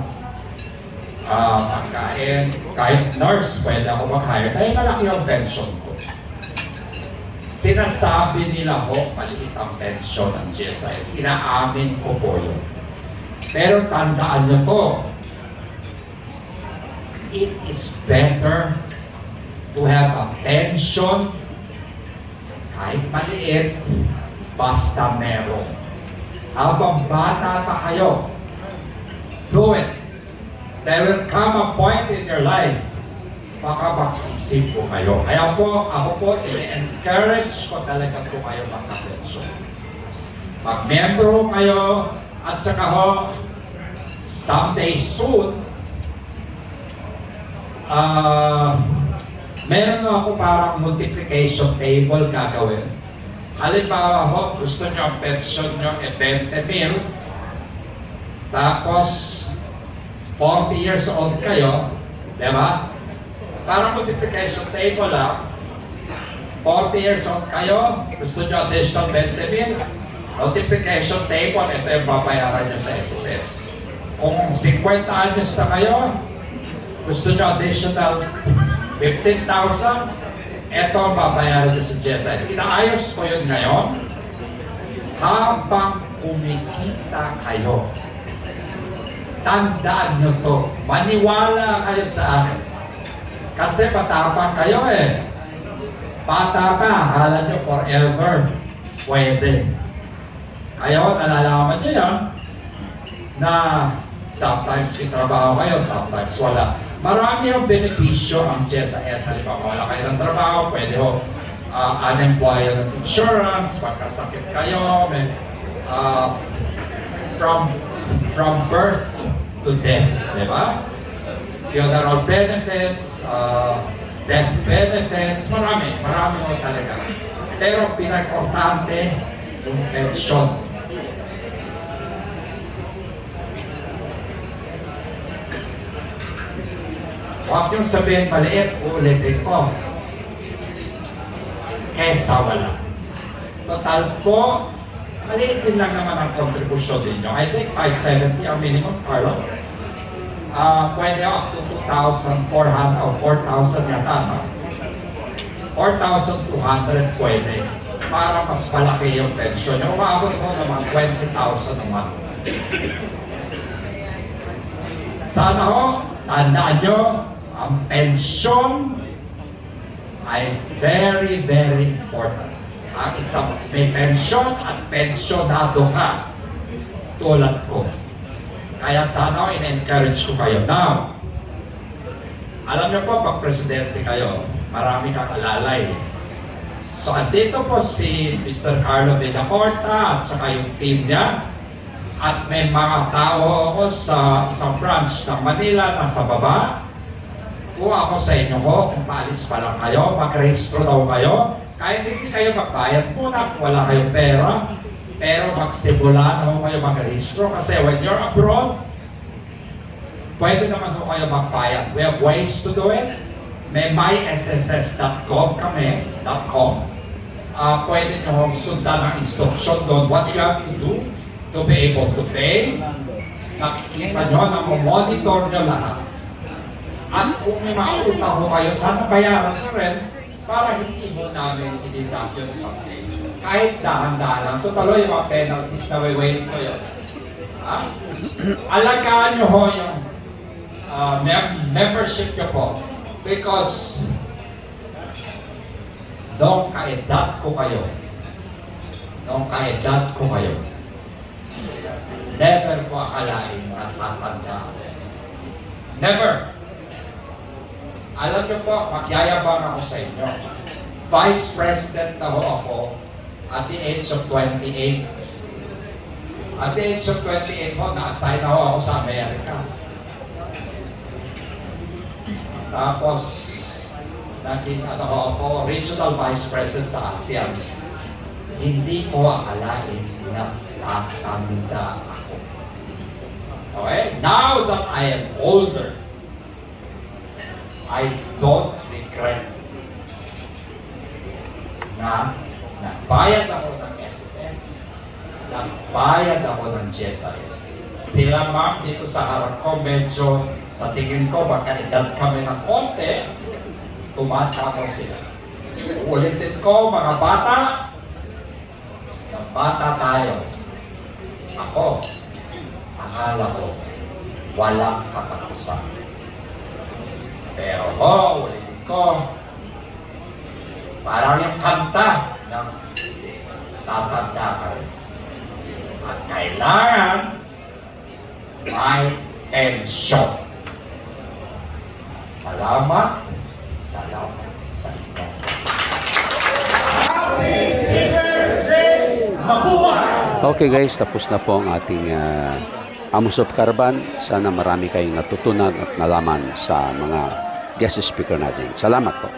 pagkain, kahit nurse, pwede ako mag-hire, dahil malaki ang pension ko. Sinasabi nila ho, maliit ang pension ng GSIS. Inaamin ko po yun. Pero tandaan nyo to, it is better to have a pension kahit maliit, basta meron. Habang bata pa kayo, do it. There will come a point in your life, baka magsisip po kayo. Kaya po, ako po, i-encourage ko talaga po kayo magka-pension. Mag-membro kayo, at saka ho, someday soon, meron ako parang multiplication table gagawin. Halimbawa ho, gusto nyo ang pension nyo 20,000, tapos 40 years old kayo, di ba? Parang multiplication table lang. 40 years old kayo, gusto nyo additional 20,000, multiplication table, ito yung babayaran nyo sa SSS. Kung 50 anos na kayo, gusto nyo additional 15,000, ito ang babayaran nyo sa GSIS. Inaayos ko yun ngayon, habang kumikita kayo. Tandaan nyo to, maniwala kayo sa akin. Kasi patapang kayo eh. Bata ka, akala nyo forever. Pwede. Kayo, nalalaman nyo yan, na sometimes kitrabaho kayo, sometimes wala. Marami ang benepisyo ang GSIS. Halimbawa, wala kayo ng trabaho, pwede ho unemployment insurance, pagkasakit kayo, may, from birth to death, di ba? Funeral benefits, death benefits, marami ho talaga. Pero pinag-importante yung pension. Huwag yung sabihin maliit, ulitin ko. Kesa wala. Total po, maliit din lang naman ang kontribusyon ninyo. I think 570 ang minimum, Carlo. Pwede up to 2,400 o 4,000 yata, no? 4,200 pwede. Para mas malaki yung pension. Yung umabot ko naman 20,000 a month. Sana ho, tandaan nyo, ang pensyon ay very, very important. Ang isang may pensyon at pensyonado ka tulad ko. Kaya sana in-encourage ko kayo. Now, alam niyo po, pag presidente kayo, marami kang alalay. So, andito po si Mr. Carlo Villacorta at saka yung team niya. At may mga tao ako sa isang branch ng Manila na sa baba. Kung ako sa inyo ho, kung paalis pa lang kayo, mag-rehistro daw kayo. Kahit hindi kayo magbayad muna kung wala kayong pera. Pero magsimula na ho kayo mag-rehistro kasi when you're abroad, pwede naman ho kayo magbayad. We have ways to do it. May mysss.gov kami.com. Pwede nyo sundan ang instruction doon what you have to do to be able to pay. Nakikita nyo na monitor nyo lahat. At kung may mga utang mo kayo, sana bayaran nyo rin para hindi mo namin i-deduct yun sa pay. Kahit dahan-dahan lang. Tutuloy yung mga penalties na wait ko yun. Alagaan nyo ho yung membership nyo po. Because nung kaedad ko kayo, never ko akalain na tatanda. Never! Alam niyo po, magyayabang ako sa inyo. Vice President na ho ako at the age of 28. At the age of 28 ho, na-assign na ho ako sa Amerika. Tapos, naging ako, Regional Vice President sa ASEAN. Hindi ko akalain na tatanda ako. Okay? Now that I am older, I don't regret na nagbayad ako ng SSS, nagbayad ako ng GSIS. Sila ma'am dito sa harap ko, medyo sa tingin ko, baka edad kami ng konti, tumatapos sila. Ulitin ko, mga bata, ng bata tayo. Ako, akala ko, walang katapusan. Pero ulitin ko, parang yung kanta ng tatanda ka rin. At kailangan may pensyon. Salamat sa inyo. Happy Seafarers Day! Mabuhay! Okay guys, tapos na po ang ating Amosup Caravan. Sana marami kayong natutunan at nalaman sa mga guest speaker natin. Salamat po.